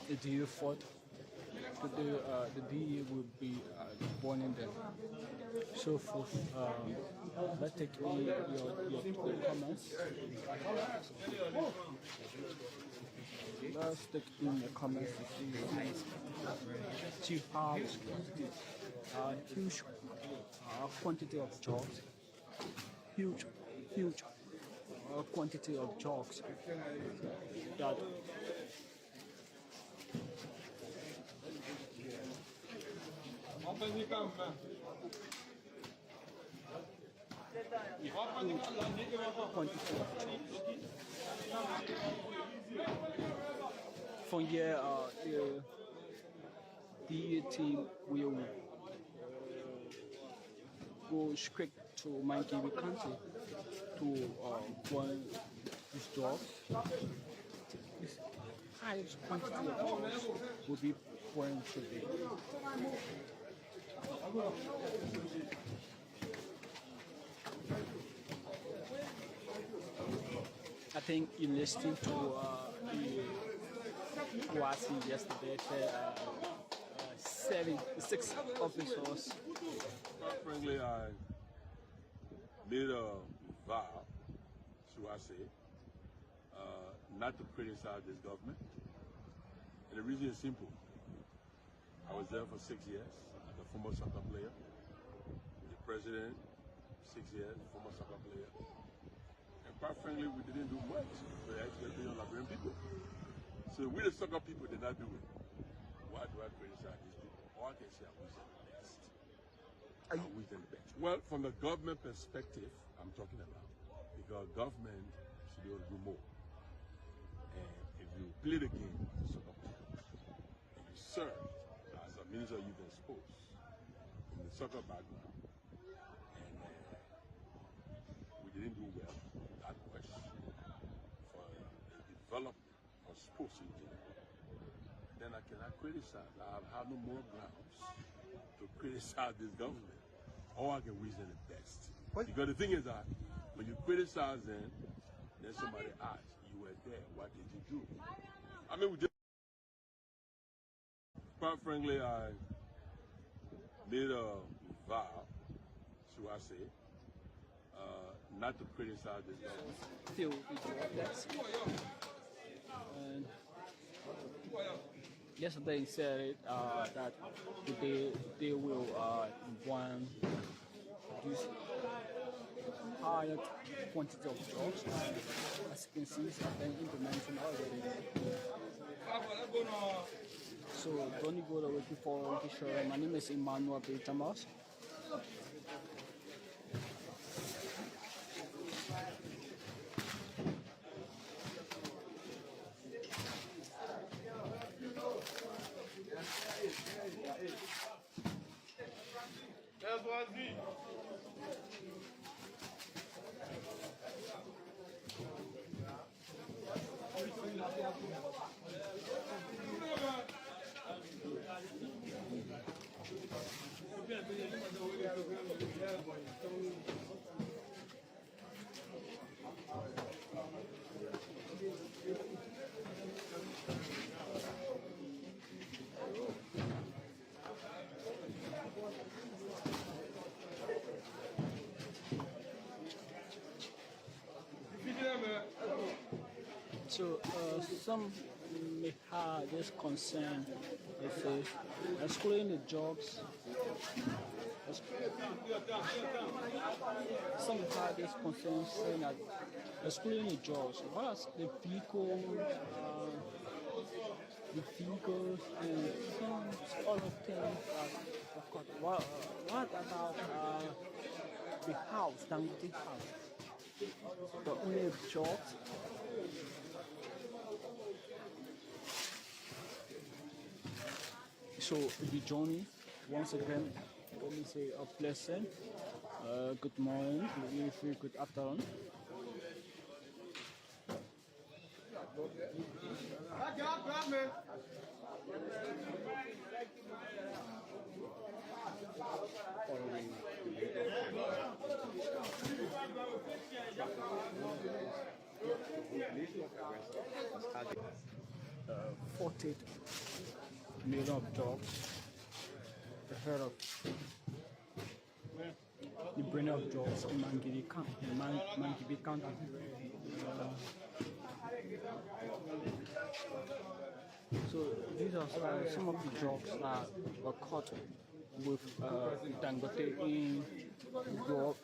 the DA fought. The DA will be warning them. So for let's take in your comments. Let's take in the comments to see how huge quantity of drugs, huge quantity of drugs that from here the DA team will go straight to Mangibi County to burn this dog. This highest quantity of dogs will be burned today. I think in listening to Kwasi yesterday, 6 officers. Frankly, I made a vow, should I say, not to criticize this government. And the reason is simple. I was there for 6 years as a former soccer player. The president, 6 years, former soccer player. And quite frankly, we didn't do much for the expectation of Liberian people. So we the soccer people did not do it. Why do I criticize these people? All I can say, I wish them the best. I wish them the best. Well, from the government perspective, I'm talking about, because government should be able to do more. And if you play the game as a soccer player, and you serve as a minister of youth and sports in the soccer background, and we didn't do well that much for the development of sports in general, then I cannot criticize. I have no more grounds to criticize this government. All I can wish them the best. What? Because the thing is that when you criticize them, then somebody asks, you were there, what did you do? I mean, we just, quite frankly, I made a vow, should I say, not to criticize this government. Still, and yesterday he said that they will want this higher quantity of drugs. As you can see, it's been implemented already. So don't go to waiting for sure. My name is Emmanuel B. Thomas. That's what I see. So some may have this concern if excluding the jobs. Some have this concern saying that excluding the jobs, what are the vehicles and some other things of course. What about the house, the house? The only jobs. So the journey once again, let me say a pleasant good morning, good afternoon. 40 million of drugs, the head of the brain of drugs in Mangibi County. So these are some of the drugs that were caught with Dangote in Grove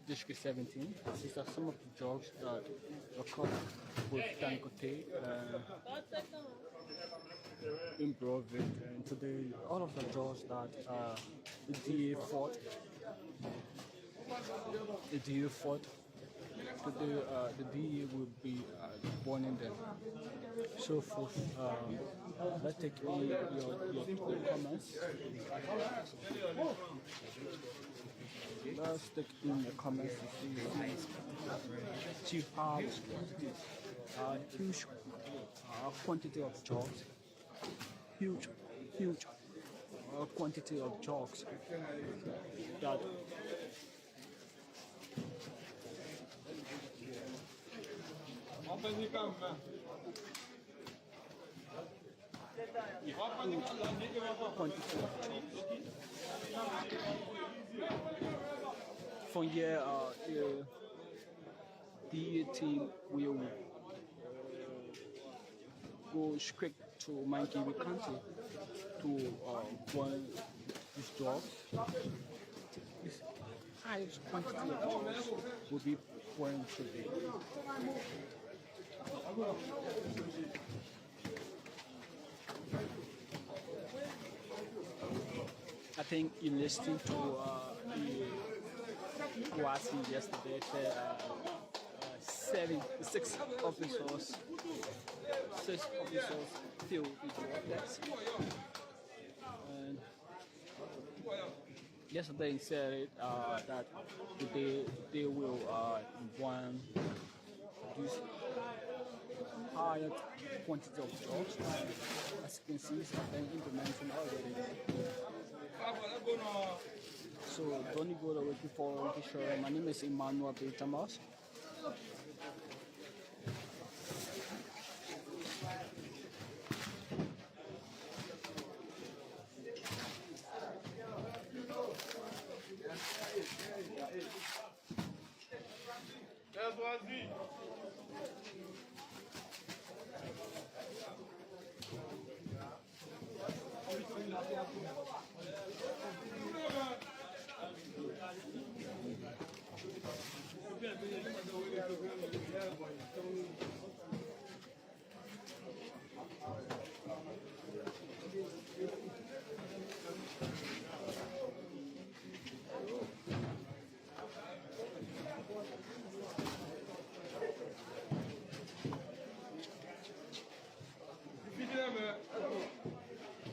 District 17. These are some of the drugs that were caught with Dangote in Grove. And today, all of the drugs that the DA fought, today the DA will be burning them. So for let's take in your comments. Let's take in your comments to see huge quantity of drugs, huge quantity of drugs that from here, the team will go straight to Mangibi County to burn this drug. This highest quantity of drugs will be burned today. I think you listened to Kwasi yesterday. Six officers filled with water. And yesterday he said that they will produce higher quantity of drugs. As you can see, it's been implemented already. So don't go away before the show. My name is Emmanuel B. Thomas.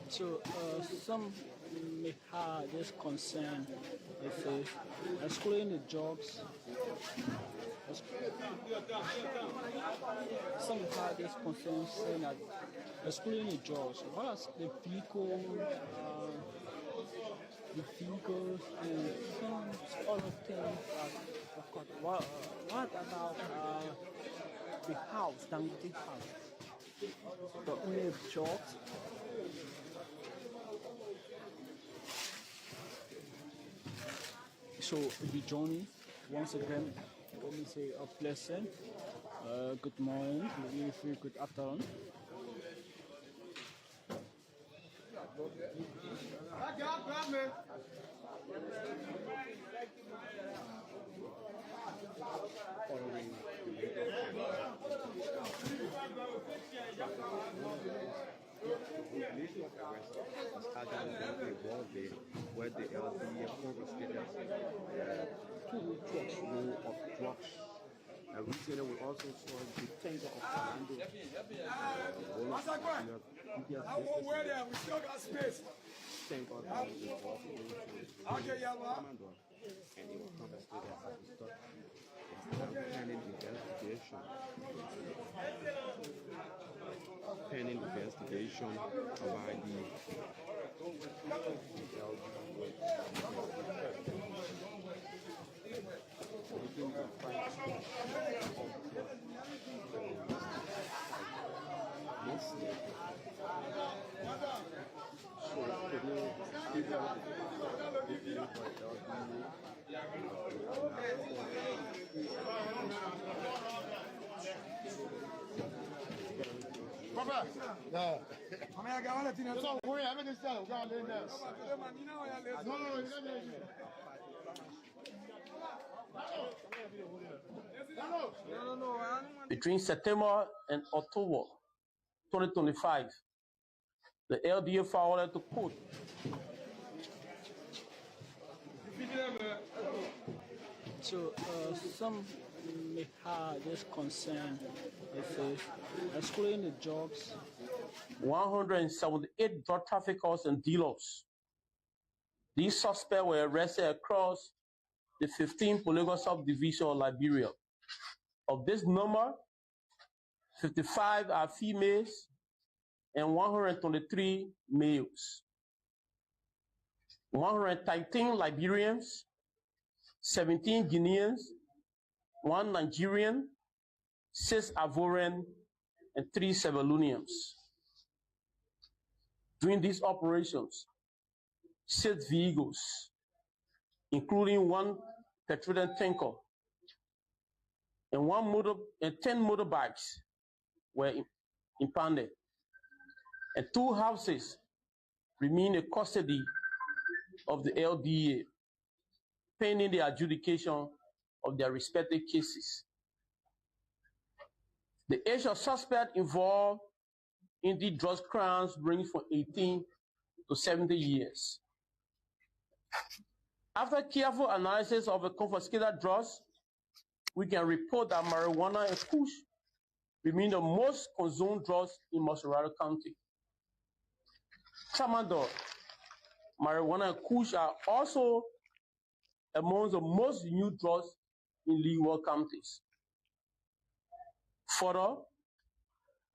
So some may have this concern with excluding the jobs. Some have this concern saying that excluding the jobs, what are the vehicles and some other things that of course, what about the house, Dangote house? But only jobs. So the journey, once again, let me say a pleasant good morning, good afternoon. Where the LDA confiscated 2 trucks full of drugs. A retailer will also source the tanker of Fernando. We still got space. Tanker of Fernando. And it was confiscated as we start pending investigation by the Between September and October 2025, the LDA forwarded to court So some may have this concern if excluding the drugs. 178 drug traffickers and dealers. These suspects were arrested across the 15 political subdivision of Liberia. Of this number, 55 are females and 123 males. 113 Liberians, 17 Guineans, 1 Nigerian, 6 Ivorian, and 3 Sierra Leoneans. During these operations, 6 vehicles, including 1 petroleum tanker and 10 motorbikes, were impounded, and 2 houses remain in custody of the LDA, pending the adjudication of their respective cases. The age of suspect involved in the drug crimes range from 18 to 70 years. After careful analysis of the confiscated drugs, we can report that marijuana and kush remain the most consumed drugs in Mossoraro County. Tramadol, marijuana, and kush are also among the most used drugs in legal counties. Further,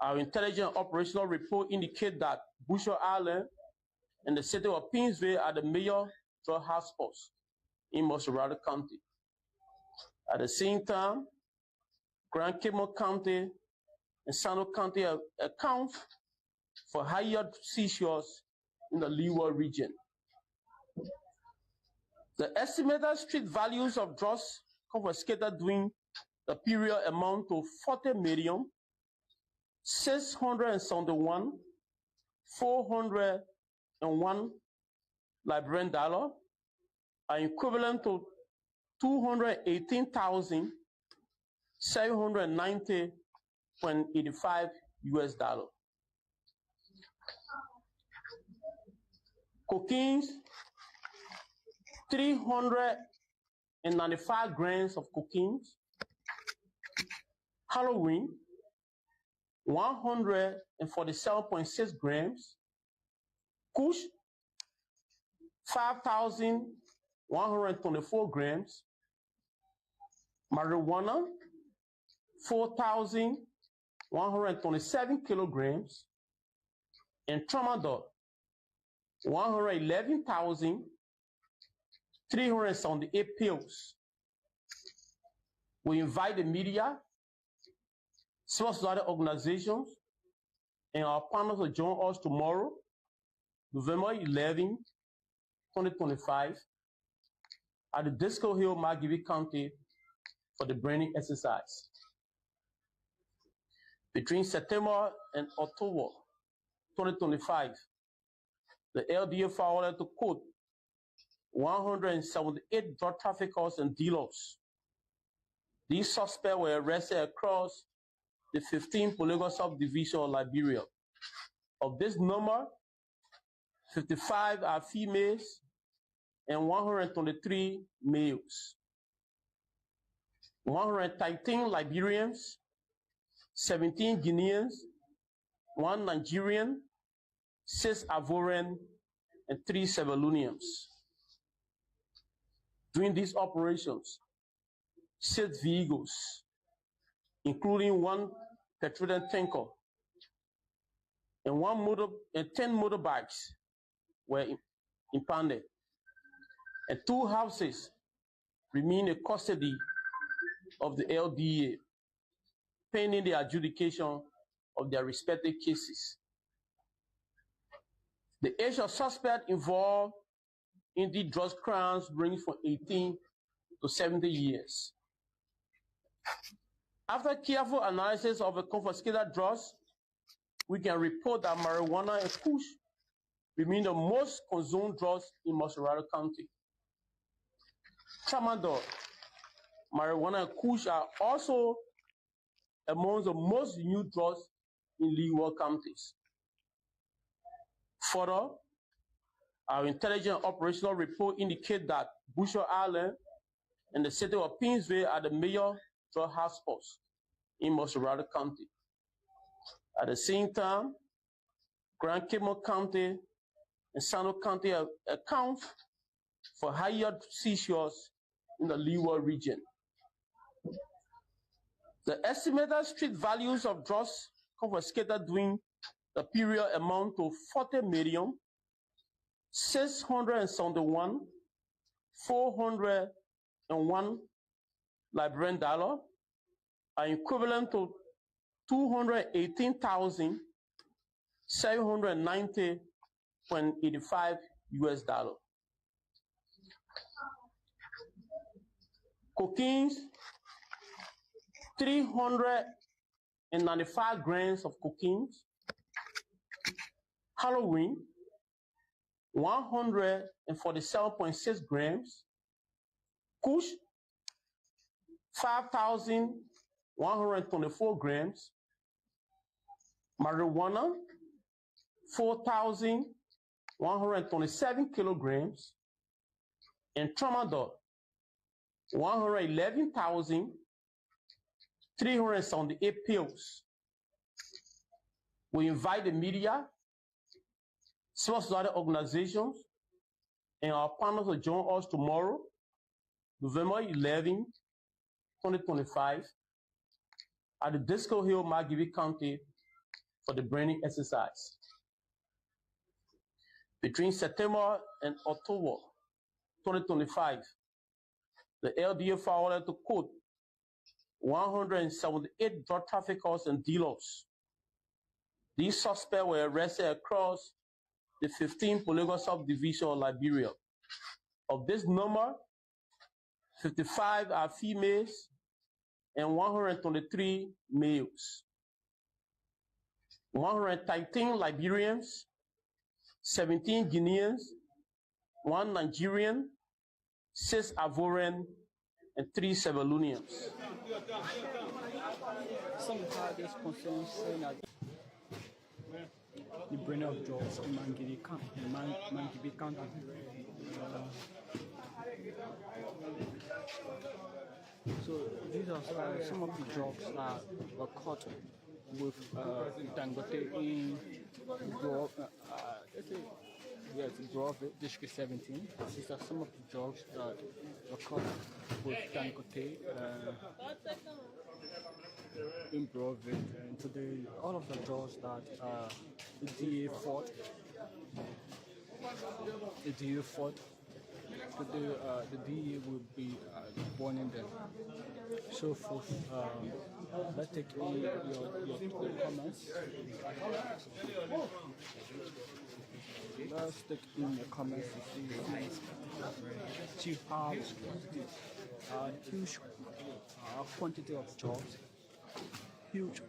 our intelligence operational report indicate that Busher Island and the city of Pinsville are the major drug hotspots in Mossoraro County. At the same time, Grand Cayman County and Sano County account for higher seizures in the Leeward region. The estimated street values of drugs confiscated during the period amount to 40,671,401 Liberian dollar, are equivalent to 218,790.85 US dollars. Cocaine, 395 grams of cocaine. Heroin, 147.6 grams. Kush, 5,124 grams. Marijuana, 4,127 kilograms. And tramadol, 111,378 pills. We invite the media, civil society organizations, and our partners to join us tomorrow, November 11, 2025, at the Disco Hill, Margibi County, for the branding exercise. Between September and October 2025, the LDA forwarded to court 178 drug traffickers and dealers. These suspects were arrested across the 15 political subdivision of Liberia. Of this number, 55 are females and 123 males. 113 Liberians, 17 Guineans, 1 Nigerian, 6 Ivorian, and 3 Sierra Leoneans. During these operations, 6 vehicles, including 1 petroleum tanker and 10 motorbikes, were impounded, and 2 houses remain in custody of the LDA, pending the adjudication of their respective cases. The age of suspect involved Indeed, drugs crimes range from 18 to 70 years. After careful analysis of the confiscated drugs, we can report that marijuana and kush remain the most consumed drugs in Montserrat County. Tramadol, marijuana, and kush are also among the most used drugs in leeward counties. Further, our intelligence operational report indicate that Busher Island and the city of Pinsville are the major drug hotspots in Montserrat County. At the same time, Grand Cayman County and Sano County account for higher seizures in the leeward region. The estimated street values of drugs confiscated during the period amount to 40,671,401 Liberian dollar, are equivalent to 218,790.85 US dollar. Cocaine, 395 grams of cocaine. Heroin, 147.6 grams. Kush, 5,124 grams. Marijuana, 4,127 kilograms. And tramadol, 111,378 pills. We invite the media, civil society organizations, and our partners to join us tomorrow, November 11, 2025, at the Disco Hill, Margibi County, for the branding exercise. Between September and October 2025, the LDA forwarded to court 178 drug traffickers and dealers. These suspects were arrested across the 15 political subdivisions of Liberia. Of this number, 55 are females and 123 males. 113 Liberians, 17 Guineans, 1 Nigerian, 6 Ivorian, and 3 Sierra Leoneans. Some parties concerns saying that the brain of drugs in Margibi County. So these are some of the drugs that were caught with Dangote in Grove, District 17. These are some of the drugs that were caught with Dangote in Grove. And today, all of the drugs that the DA fought, today the DA will be burning them. So for let's take in your comments. Let's take in your comments to see how huge quantity of drugs, huge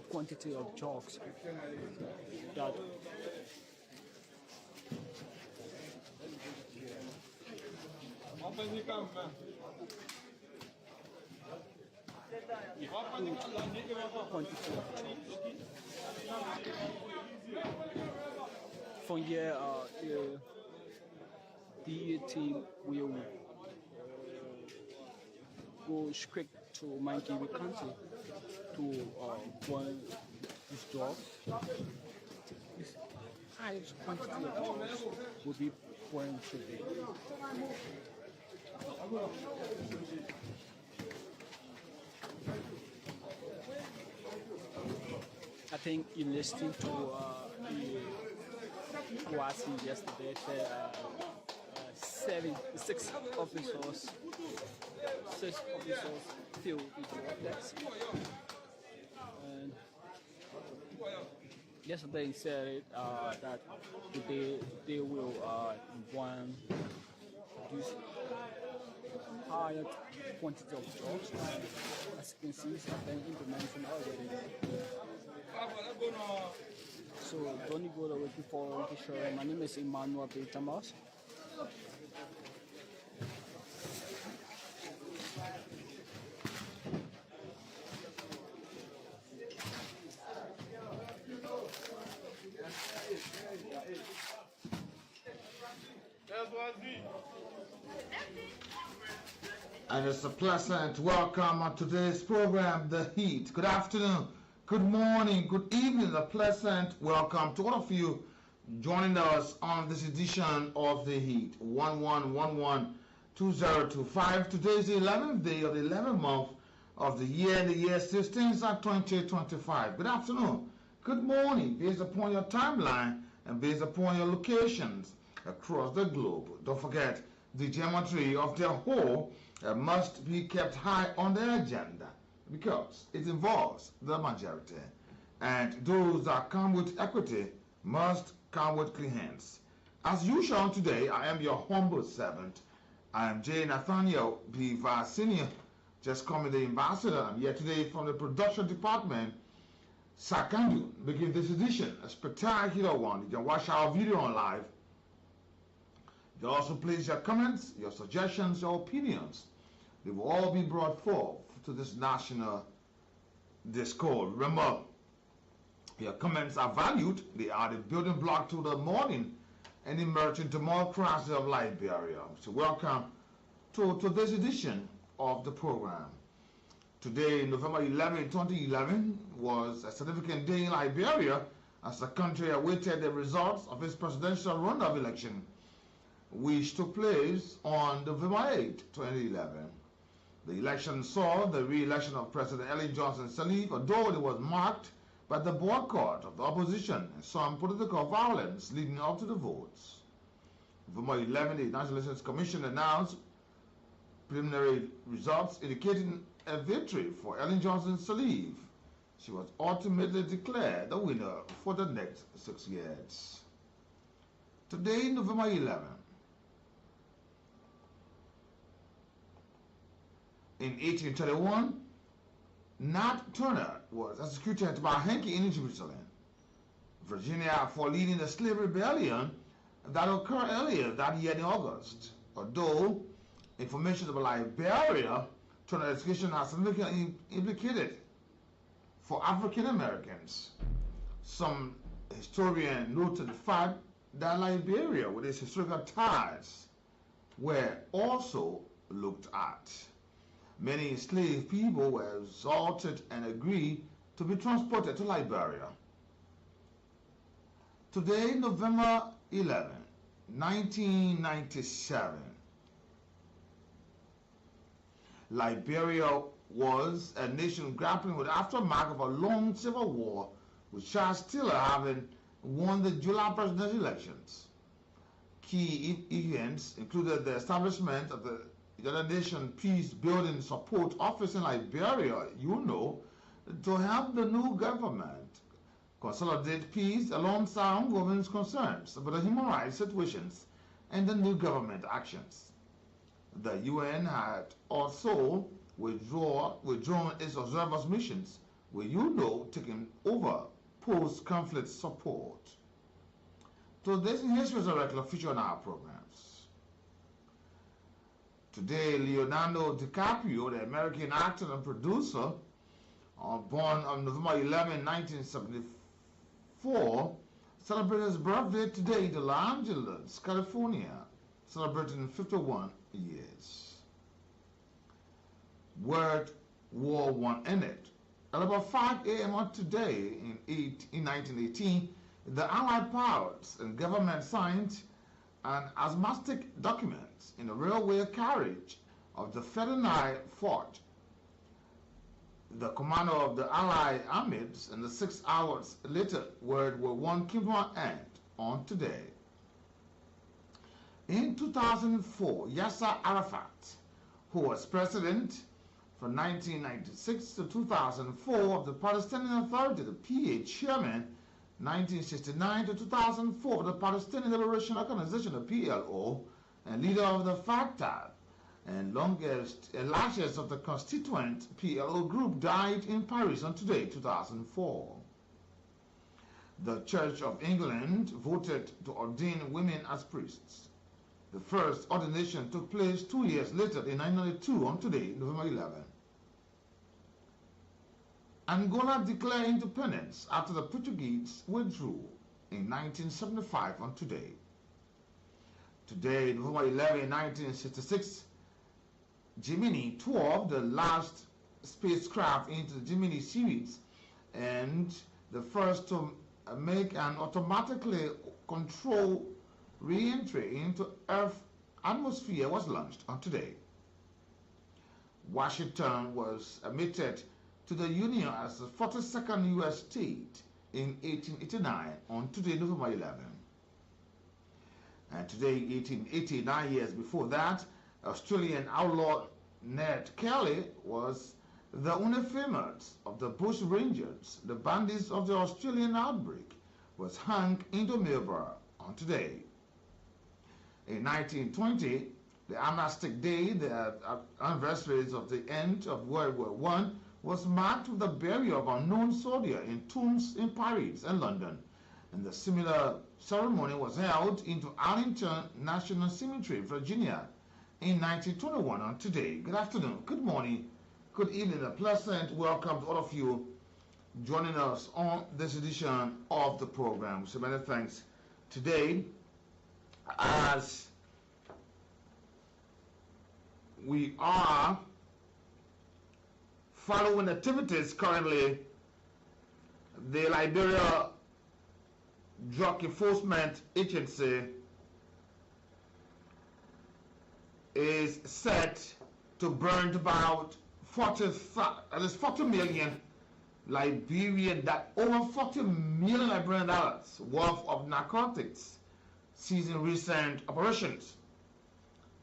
quantity of drugs that from here, the team will go straight to Margibi County to burn this drugs. This highest quantity of drugs will be burned today. I think in listening to Kwasi yesterday, six officers filled with drug tests. And yesterday he said that they will produce higher quantity of drugs. As you can see, it's been implemented already. So don't go away before we show. My name is Emmanuel B. Thomas. And it's a pleasant welcome on today's program, The Heat. Good afternoon, good morning, good evening. A pleasant welcome to all of you joining us on this edition of The Heat. 11112025. Today is the 11th day of the 11th month of the year, and the year still stands at 2025. Good afternoon, good morning, based upon your timeline and based upon your locations across the globe. Don't forget, the geometry of the whole must be kept high on the agenda because it involves the majority. And those that come with equity must come with clean hands. As usual today, I am your humble servant. I am J. Nathaniel B. Vice Senior, just call me the ambassador. I'm here today from the production department, Sakandu, begin this edition, a spectacular one. You can watch our video on live. You also place your comments, your suggestions, your opinions. They will all be brought forth to this national discord. Remember, your comments are valued. They are the building block to the morning and emerging democracy of Liberia. So welcome to this edition of the program. Today, November 11, 2011, was a significant day in Liberia as the country awaited the results of its presidential runoff election, which took place on November 8, 2011. The election saw the re-election of President Ellen Johnson Sirleaf, although it was marked by the boycott of the opposition and some political violence leading up to the votes. November 11, the National Elections Commission announced preliminary results indicating a victory for Ellen Johnson Sirleaf. She was ultimately declared the winner for the next 6 years. Today, November 11, in 1831, Nat Turner was executed by Hankey in Jerusalem, Virginia, for leading the slave rebellion that occurred earlier that year in August. Although information about Liberia, Turner execution has significantly implicated for African Americans. Some historians noted the fact that Liberia, with its historical ties, were also looked at. Many enslaved people were exalted and agreed to be transported to Liberia. Today, November 11, 1997, Liberia was a nation grappling with the aftermath of a long civil war, with Charles Taylor having won the July presidential elections. Key events included the establishment of the United Nations Peace Building Support Office in Liberia, to help the new government consolidate peace alongside ongoing concerns about the human rights situations and the new government actions. The UN had also withdrawn its observers missions, with taking over post-conflict support. So this history is a regular feature on our programs. Today, Leonardo DiCaprio, the American actor and producer, born on November 11, 1974, celebrated his birthday today in Los Angeles, California, celebrating 51 years. World War I ended. At about 5 a.m. on today, in 1918, the Allied powers and government signed an asthmatic document in the railway carriage of the Ferdinand Fort. The commander of the Allied armies, and 6 hours later, World War I came to an end on today. In 2004, Yasser Arafat, who was president from 1996 to 2004 of the Palestinian Authority, the PA chairman, 1969 to 2004, the Palestinian Liberation Organization, the PLO, and leader of the Fatah and largest of the constituent PLO group, died in Paris on today, 2004. The Church of England voted to ordain women as priests. The first ordination took place 2 years later in 1992 on today, November 11. Angola declared independence after the Portuguese withdrew in 1975 on today. Today, November 11, 1966, Gemini 12, the last spacecraft into the Gemini series and the first to make an automatically controlled re-entry into Earth's atmosphere, was launched on today. Washington was admitted to the Union as the 42nd U.S. state in 1889 on today, November 11. And today, 1880, 9 years before that, Australian outlaw Ned Kelly was the only famous of the Bush Rangers, the bandits of the Australian outbreak, was hung in Melbourne on today. In 1920, the Armistice Day, the anniversaries of the end of World War I, was marked with the burial of unknown soldiers in tombs in Paris and London, and the similar ceremony was held into Arlington National Cemetery, Virginia, in 1921 on today. Good afternoon, good morning, good evening, a pleasant welcome to all of you joining us on this edition of the program. So many thanks. Today, as we are following activities currently, the Liberia Drug Enforcement Agency is set to burn about 40 million Liberian, that over $40 million Liberian dollars worth of narcotics seized in recent operations.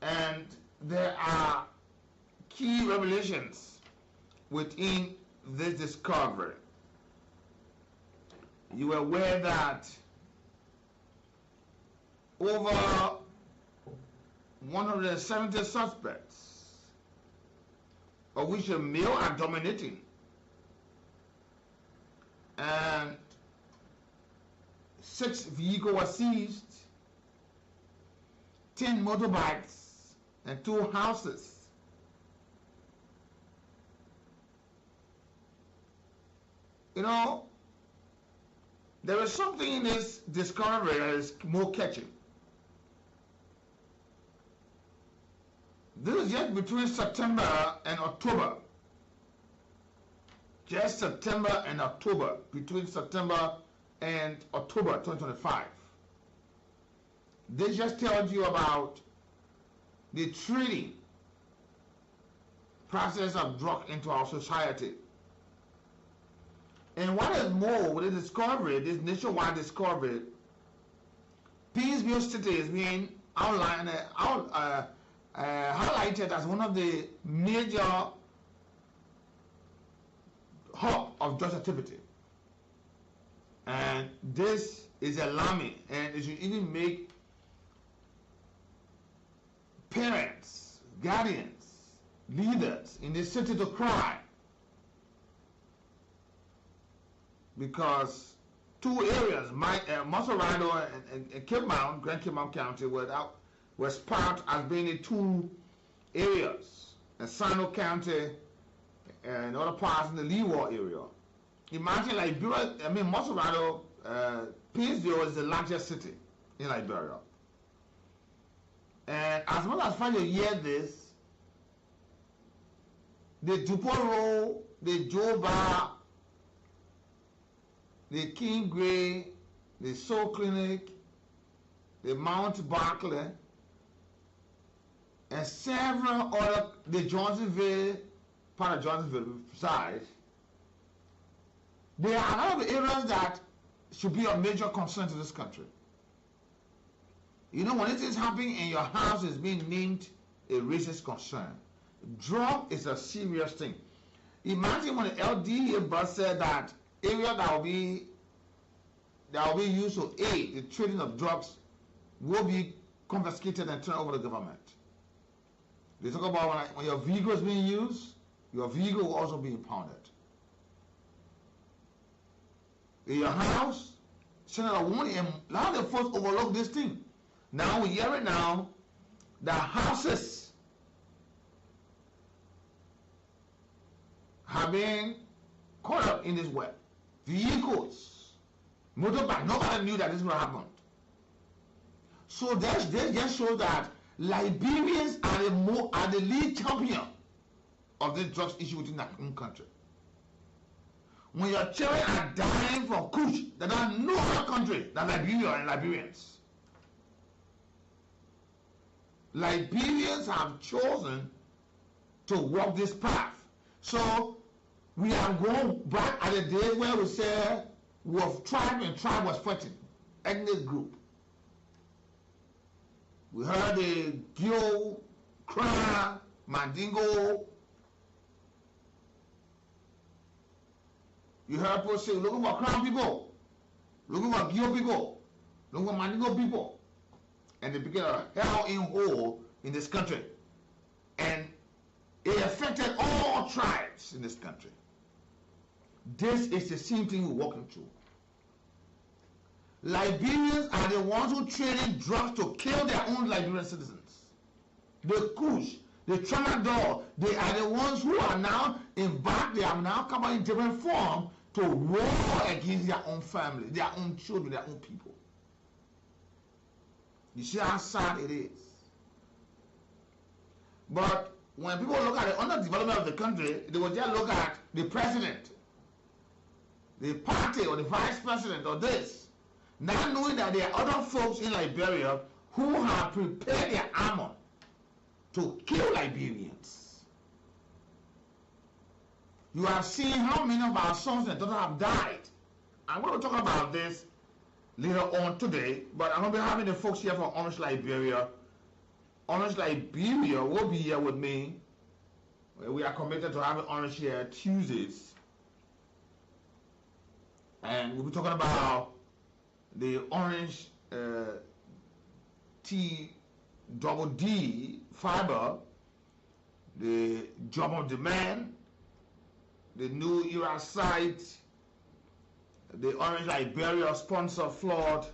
And there are key revelations within this discovery. You are aware that over 170 suspects, of which the male are dominating, and 6 vehicles were seized, 10 motorbikes, and 2 houses. You know, there is something in this discovery that is more catching. This is just between September and October. Just September and October, between September and October 2025. This just tells you about the trading process of drug into our society. And what is more, with the discovery, this nationwide discovery, Peaceville City is being highlighted as one of the major hub of drug activity. And this is alarming, and it should even make parents, guardians, leaders in the city to cry. Because 2 areas, Montserrado and Cape Mount, Grand Cape Mount County, were spot as being the 2 areas, and Sino County and other parts in the Leeward area. Imagine Liberia, Montserrado, Peaceville is the largest city in Liberia. And as much as you hear this, the Duporo, the Joba, the King Gray, the Soul Clinic, the Mount Barclay, and several other, the Johnsonville, part of Johnsonville side, there are a lot of areas that should be of major concern to this country. You know, when it is happening and your house is being named a racist concern, drug is a serious thing. Imagine when the LDA bus said that area that will be that will be used to aid the trading of drugs will be confiscated and turned over to the government. They talk about when your vehicle is being used, your vehicle will also be impounded. In your house, send out a warning, and a lot of the folks overlook this thing. Now we hear it now that houses have been caught up in this web. Vehicles, motorbike, nobody knew that this would happen. So this just shows that Liberians are the lead champion of this drugs issue within their own country. When your children are dying from kush, they don't know other country than Liberia and Liberians. Liberians have chosen to walk this path. So we are going back at the days where we said we were tribe and tribe was fighting, ethnic group. We heard the Gyo, Kra, Mandingo. You heard people say, looking for Crown people, looking for Gyo people, looking for Mandingo people. And they became a hell in hole in this country. And it affected all tribes in this country. This is the same thing we're walking through. Liberians are the ones who traded drugs to kill their own Liberian citizens. The Kush, the Tramadol, they are the ones who are now embarked, they have now come out in different form to war against their own family, their own children, their own people. You see how sad it is. But when people look at the underdevelopment of the country, they will just look at the president, the party or the vice president or this. Not knowing that there are other folks in Liberia who have prepared their armor to kill Liberians. You have seen how many of our sons and daughters have died. I'm going to talk about this later on today, but I'm going to be having the folks here from Orange Liberia. Orange Liberia will be here with me. We are committed to having Orange here Tuesdays. And we'll be talking about the Orange T double D fiber, the job of demand, the new era site, the Orange Liberia sponsor flood,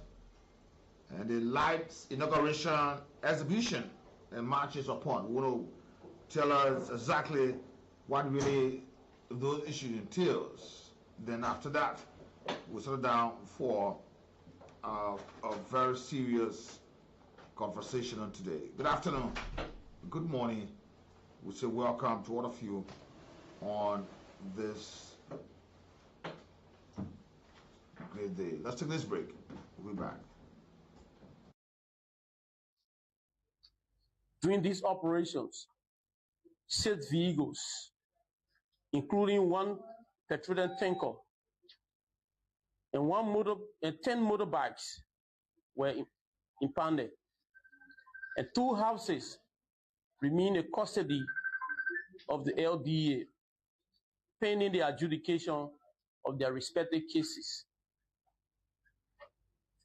and the lights inauguration exhibition and marches upon. We will tell us exactly what really those issues entails. Then after that, we'll settle down for a very serious conversation on today. Good afternoon, good morning. We say welcome to all of you on this great day. Let's take this break. We'll be back. During these operations, 6 vehicles, including 1 petroleum tanker and 10 motorbikes, were impounded, and 2 houses remain in custody of the LDA, pending the adjudication of their respective cases.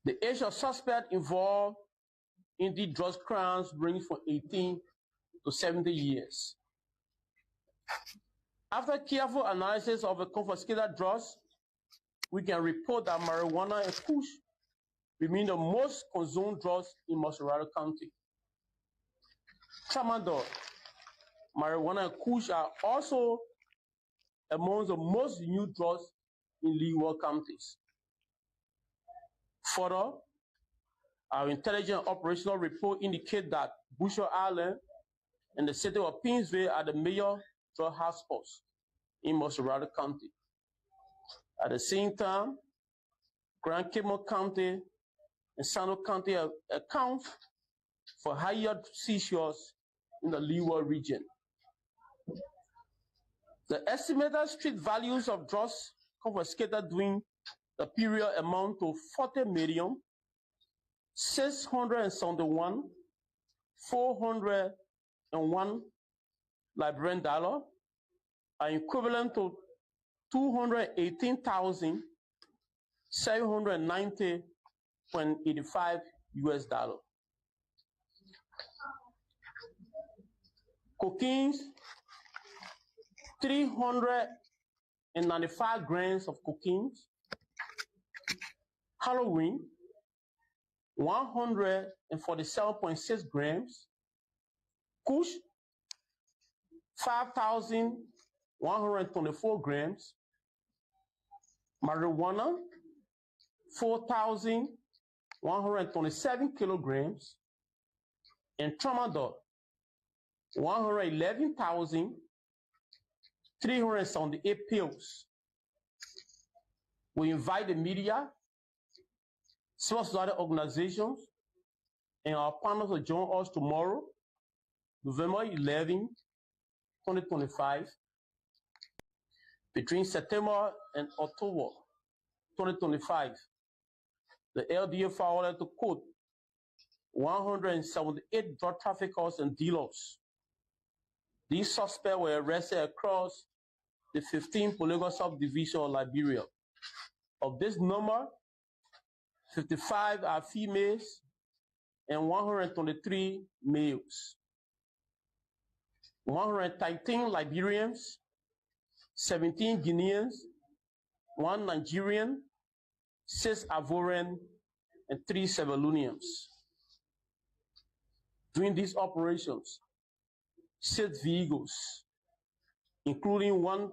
The age of suspect involved in the drugs crimes range from 18 to 70 years. After careful analysis of the confiscated drugs, we can report that marijuana and kush remain the most consumed drugs in Mosharado County. Tramadol, marijuana, and kush are also among the most used drugs in leeward counties. Further, our intelligence operational report indicate that Boucher Island and the city of Pinsville are the major drug hotspots in Mosharado County. At the same time, Grand Cayman County and Sano County account for higher seizures in the leeward region. The estimated street values of drugs confiscated during the period amount to 40,671,401 Liberian dollar, are equivalent to $790.85 US. Cocaine, 395 grams of cocaine. Heroin, 147.6 grams. Kush, 5,124 grams. Marijuana, 4,127 kilograms. And tramadol, 111,378 pills. We invite the media, civil society organizations, and our partners to join us tomorrow, November 11, 2025, between September and October 2025. The LDA filed to quote 178 drug traffickers and dealers. These suspects were arrested across the 15 political subdivisions of Liberia. Of this number, 55 are females and 123 males. 113 Liberians, 17 Guineans, 1 Nigerian, 6 Ivorian, and 3 Sierra Leoneans. During these operations, 6 vehicles, including 1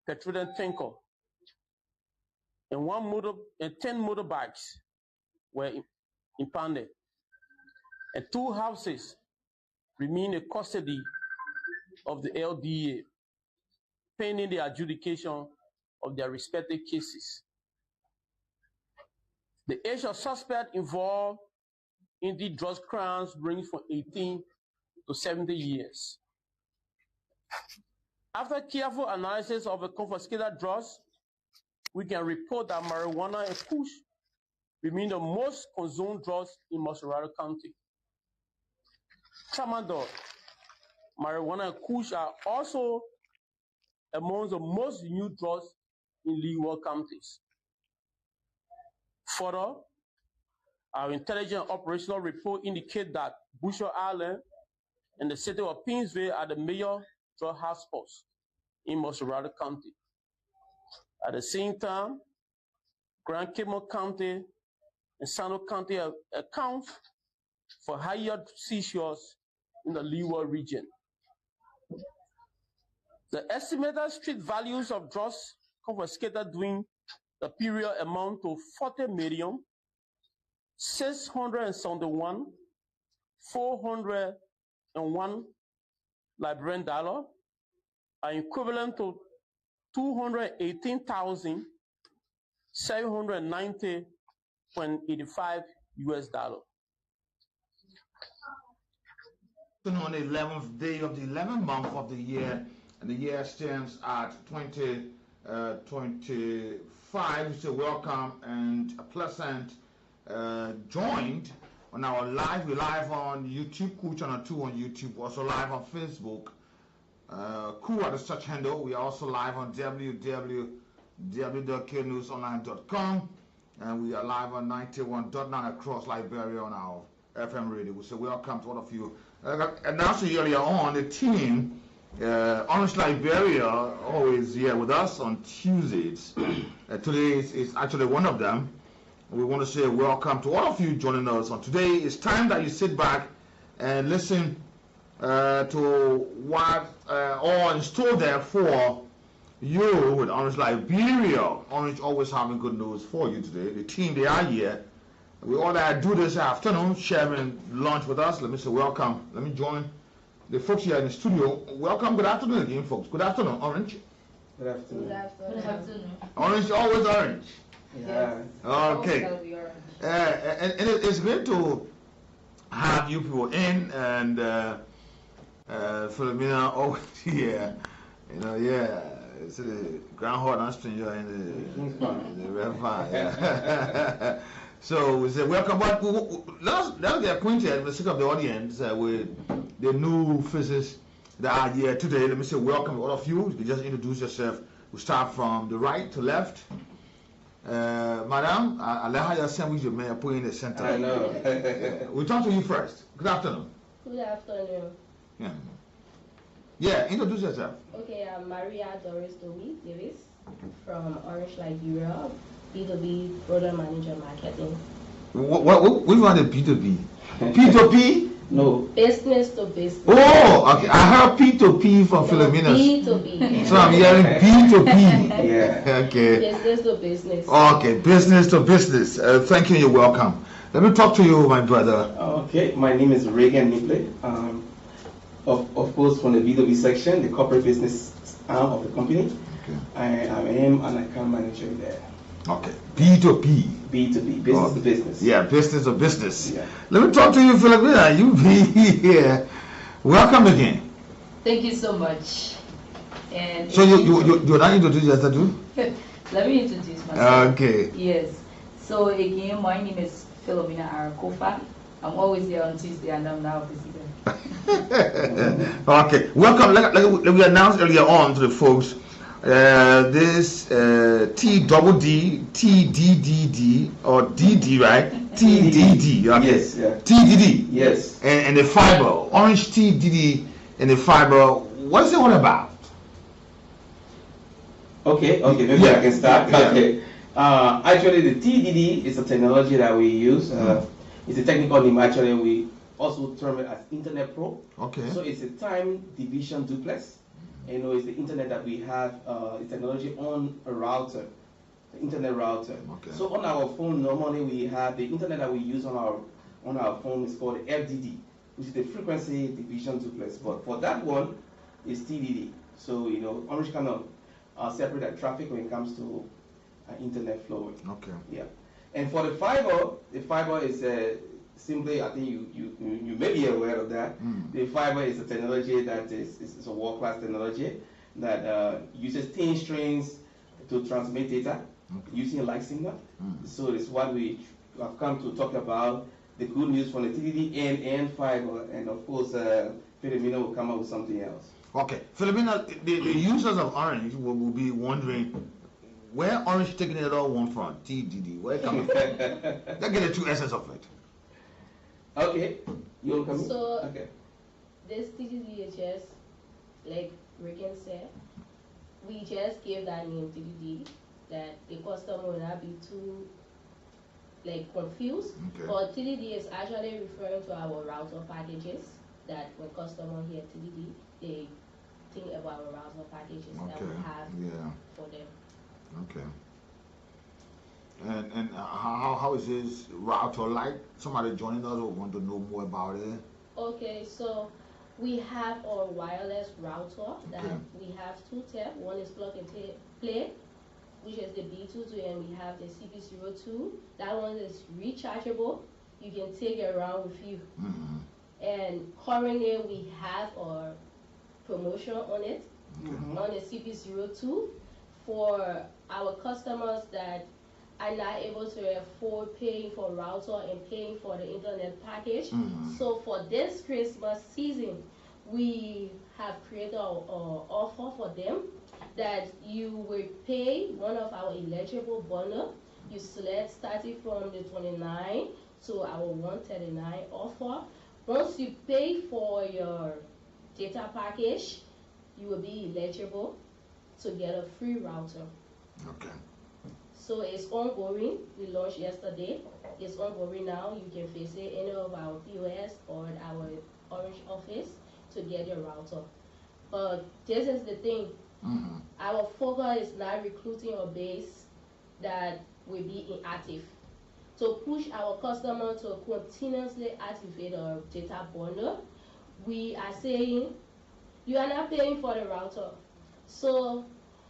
petroleum tanker, and 10 motorbikes were impounded, and 2 houses remain in custody of the LDA, pending the adjudication of their respective cases. The age of suspect involved in the drug crimes range from 18 to 70 years. After careful analysis of the confiscated drugs, we can report that marijuana and kush remain the most consumed drugs in Montserrat County. Tramadol, marijuana, and kush are also among the most used drugs in legal counties. Further, our intelligence operational report indicates that Busher Island and the city of Pinsville are the major drug hotspots in Montserrat County. At the same time, Grand Cayman County and Sano County account for higher seizures in the Leeward region. The estimated street values of drugs confiscated during the period amount to $40,671,401 Liberian dollar, are equivalent to $218,790.85 US. On the 11th day of the 11th month of the year, and the year stands at 2025. So welcome and a pleasant joined on our live. We're live on YouTube, Cool Channel 2 on YouTube, also live on Facebook. Cool at the search handle. We are also live on www.knewsonline.com, and we are live on 91.9 across Liberia on our FM radio. We say welcome to all of you. Announced earlier on, the team, Orange Liberia, always here with us on Tuesdays. Today is actually one of them. We want to say welcome to all of you joining us on today. It's time that you sit back and listen to what all in store there for you with Orange Liberia. Orange always having good news for you today. The team, they are here. We all that do this afternoon, sharing lunch with us. Let me say welcome. Let me join the folks here in the studio. Welcome. Good afternoon again, folks. Good afternoon, Orange. Good afternoon. Good afternoon. Orange, always orange. Yeah. Okay. And it's great to have you people in, and Philomena always here. You know, yeah. It's the groundhog and stranger in the red fire. Yeah. So we say welcome. But let's get acquainted for the sake of the audience with the new faces that are here today. Let me say welcome to all of you. You just introduce yourself. We start from the right to left. Madam, I like how your sandwich your man put in the center. I know. We'll talk to you first. Good afternoon. Good afternoon. Yeah. Yeah, introduce yourself. Okay, I'm Maria Doris Davis from Orange Liberia, B2B Product Manager Marketing. Which one is P2P? P2P? No. Business to business. Oh, okay. I heard P2P from Filipinos. B2B. So I'm hearing B2P. Yeah. Okay. Business to business. Okay, business to business. Thank you, you're welcome. Let me talk to you, my brother. Okay, my name is Reagan Nipley. Of course, from the B2B section, the corporate business arm of the company. Okay. I am an account manager there. Okay, B2P. B2B, business to business. Yeah, business to business. Yeah. Let me talk to you, Filipina. You be here. Welcome again. Thank you so much. And So you're not introduced yourself too? let me introduce myself. Okay. Yes. So again, my name is Philomena Arakofa. I'm always there on Tuesday, and I'm now visiting. Okay. Welcome. Like we announced earlier on to the folks, this TDD, TDDD, or DD, right? TDD. Okay. Yes, yeah. TDD. Yes. And the fiber, orange TDD and the fiber. What is it all about? Okay, maybe Yeah. I can start. Yeah. Okay. Actually, the TDD is a technology that we use. It's a technical name. Actually, we also term it as Internet Pro. Okay. So it's a time division duplex. You know, it's the internet that we have, the technology on a router, the internet router. Okay. So on our phone, normally we have the internet that we use on our phone is called the FDD, which is the frequency division duplex. But for that one, it's TDD. So you know, Orange kind of separate that traffic when it comes to internet flowing. Okay. Yeah. And for the fiber is simply, I think you may be aware of that. The fiber is a technology that is a world-class technology that uses thin strings to transmit data using a light signal. So it's what we have come to talk about, the good news from the TDD and fiber. And of course, Philomena will come up with something else. Okay. Philomena, the users of Orange will be wondering where Orange taking it all one from, TDD, where it coming from? They get the true essence of it. Okay. You want to come in? So, okay. this TDD is just, like Regan said, we just gave that name TDD, that the customer will not be too confused. Okay. But TDD is actually referring to our router packages, that when customer hear TDD, they think about our router packages that we have for them. Okay. And how is this router like? Somebody joining us or want to know more about it? Okay, so we have our wireless router that we have two tabs. One is plug and play, which is the B22, and we have the CP02. That one is rechargeable. You can take it around with you. And currently we have our promotion on it, on the CP02 for our customers that are not able to afford paying for router and paying for the internet package. So for this Christmas season, we have created an offer for them that you will pay one of our eligible bundle. You select starting from the 29 to our 139 offer. Once you pay for your data package, you will be eligible to get a free router. Okay. So it's ongoing. We launched yesterday. It's ongoing now. You can visit any of our POS or our Orange office to get your router. But this is the thing. Our focus is not recruiting a base that will be inactive. To push our customer to continuously activate our data bundle, we are saying you are not paying for the router. So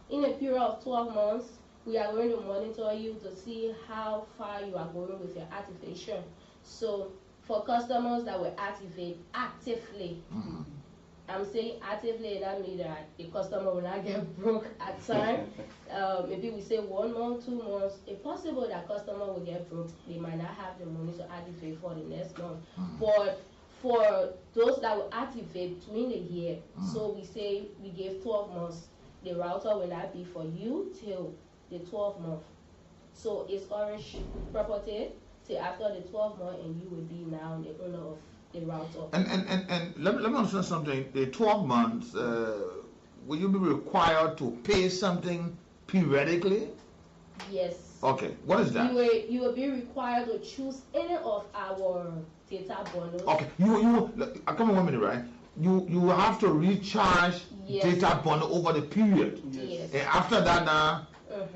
in a period of 12 months, we are going to monitor you to see how far you are going with your activation. So for customers that will activate actively, I'm saying actively, that means that the customer will not get broke at time. Maybe we say 1 month, 2 months. It's possible that customer will get broke. They might not have the money to activate for the next month. But for those that will activate between the year, so we say we give 12 months. The router will not be for you till the 12th month. So it's Orange property till after the 12 months, and you will be now the owner of the router. And let me understand something. The 12 months, will you be required to pay something periodically? Yes. Okay, what is that? You will be required to choose any of our data bundles. Okay, come on 1 minute, right? You have to recharge Yes. data bundle over the period. Yes. And after that now,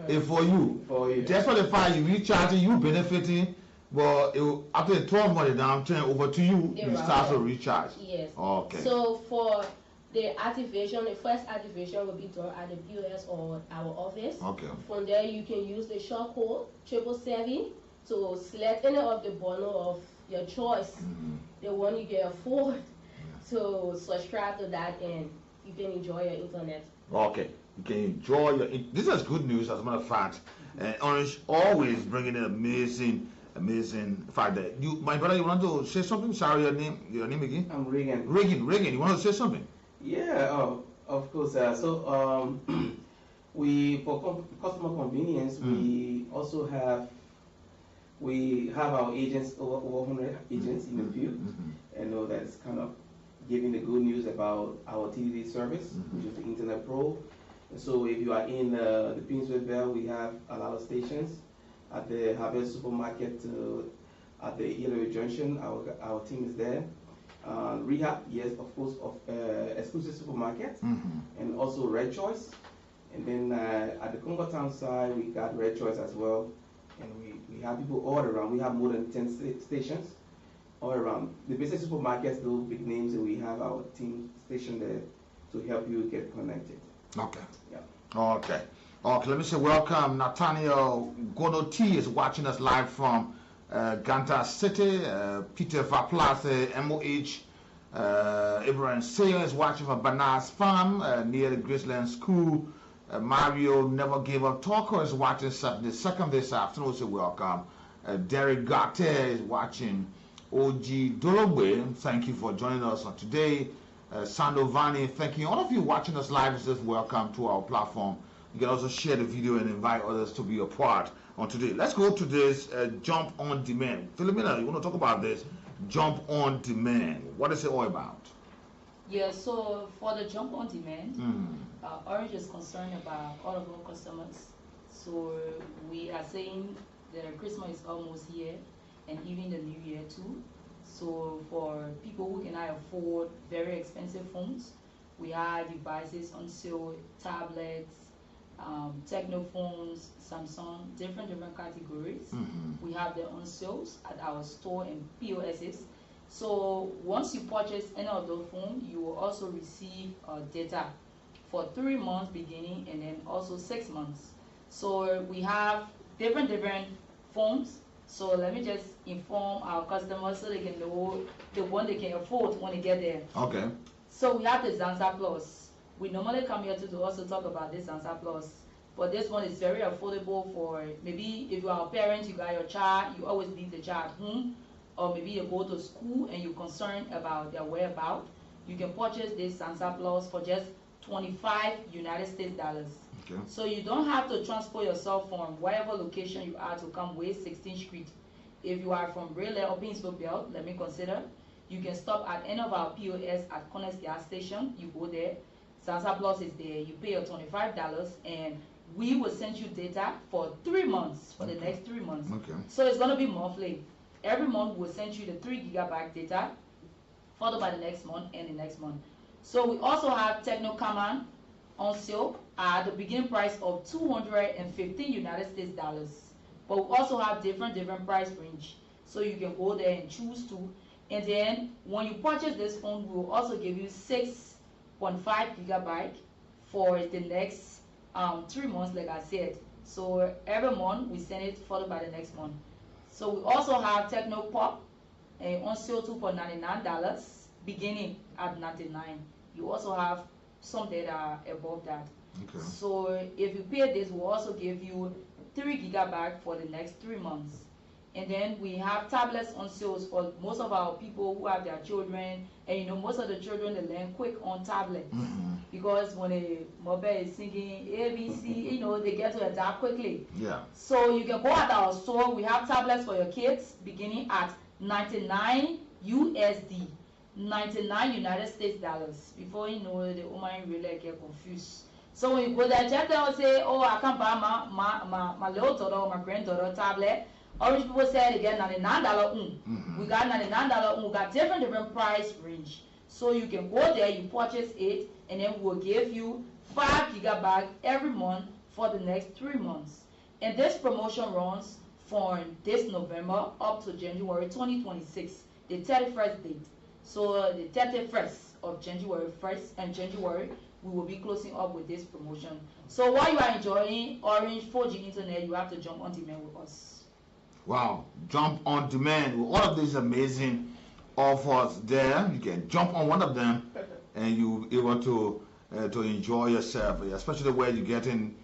it's for you. Just for the fact you recharging, you benefiting, but after the 12 months, now I'm turning over to you, The you start to router. recharge. Yes. Okay. So for the activation, the first activation will be done at the POS or our office. Okay. From there, you can use the short code 777 to select any of the bundle of your choice, the one you can afford, to subscribe to that, and you can enjoy your internet. Okay, you can enjoy this is good news, as a matter of fact. And Orange always bringing an amazing fact that my brother, you want to say something? Sorry, your name again? I'm Reagan. Reagan, you want to say something? Yeah, of course. We, for customer convenience, we also have our agents, over 100 agents in the field, and know that's kind of giving the good news about our TDD service, which is the Internet Pro. And so if you are in the Pinsway Bell, we have a lot of stations. At the Harvest Supermarket, at the Yellow Junction, our team is there. Rehab, yes, of course, of exclusive supermarket, and also Red Choice. And then at the Congo Town side, we got Red Choice as well. And we have people all around. We have more than 10 stations all around. The basic supermarkets, those big names, and we have our team stationed there to help you get connected. Okay. Yeah. Okay. Okay, let me say welcome. Nathaniel Gonoti is watching us live from Ganta City. Peter Vaplace, MOH. Abraham Sayer is watching from Banas Farm near the Graceland School. Mario Never Gave Up Talker is watching the second this afternoon, so welcome. Derek Garte is watching. OG Dologwe, thank you for joining us on today. Sandovani, thank you. All of you watching us live, is welcome to our platform. You can also share the video and invite others to be a part on today. Let's go to this jump on demand. Philomena, you want to talk about this jump on demand? What is it all about? Yeah, so for the jump on demand, Orange is concerned about all of our customers. So we are saying that Christmas is almost here, and even the New Year too. So for people who cannot afford very expensive phones, we have devices on sale, tablets, Techno phones, Samsung, different categories. We have them on sales at our store and POSs. So once you purchase any of those phones, you will also receive data for 3 months beginning, and then also 6 months. So we have different phones. So let me just inform our customers so they can know the one they can afford when they get there. Okay. So we have the Zanza Plus. We normally come here to also talk about this Zanza Plus, but this one is very affordable for maybe if you are a parent, you got your child, you always leave the child at home, or maybe you go to school and you're concerned about their whereabouts. You can purchase this Zanza Plus for just $25 United States dollars. Okay. So you don't have to transport yourself from whatever location you are to come West 16th Street. If you are from Braille or Pinsville Belt, let me consider, you can stop at any of our POS at Connors Gas Station. You go there, Zanza Plus is there, you pay your $25, and we will send you data for 3 months, for the next 3 months. Okay. So it's gonna be monthly. Every month we'll send you the 3 gigabyte data, followed by the next month and the next month. So we also have Techno Command on sale at the beginning price of $215 United States dollars. But we also have different price range. So you can go there and choose to. And then when you purchase this phone, we will also give you 6.5 gigabyte for the next 3 months, like I said. So every month we send it followed by the next month. So we also have Techno Pop on sale too for $99, beginning at $99. You also have some data above that. Okay. So if you pay this, we'll also give you 3 gigabyte for the next 3 months. And then we have tablets on sales for most of our people who have their children. And you know, most of the children, they learn quick on tablets. Because when a mobile is singing ABC, you know, they get to adapt quickly. Yeah. So you can go at our store. We have tablets for your kids beginning at 99 USD, 99 United States dollars. Before you know, the woman really get confused. So when you go there, just tell say, oh, I can't buy my little daughter or my granddaughter tablet. Orange people said again $99. We got $99. We got different price range. So you can go there, you purchase it, and then we'll give you 5 gigabytes every month for the next 3 months. And this promotion runs from this November up to January 2026, the 31st date. So the 31st of January 1st and January, we will be closing up with this promotion. So while you are enjoying Orange 4G internet, you have to jump on demand with us. Wow, jump on demand with all of these amazing offers there. You can jump on one of them and you'll be able to enjoy yourself, especially where you're getting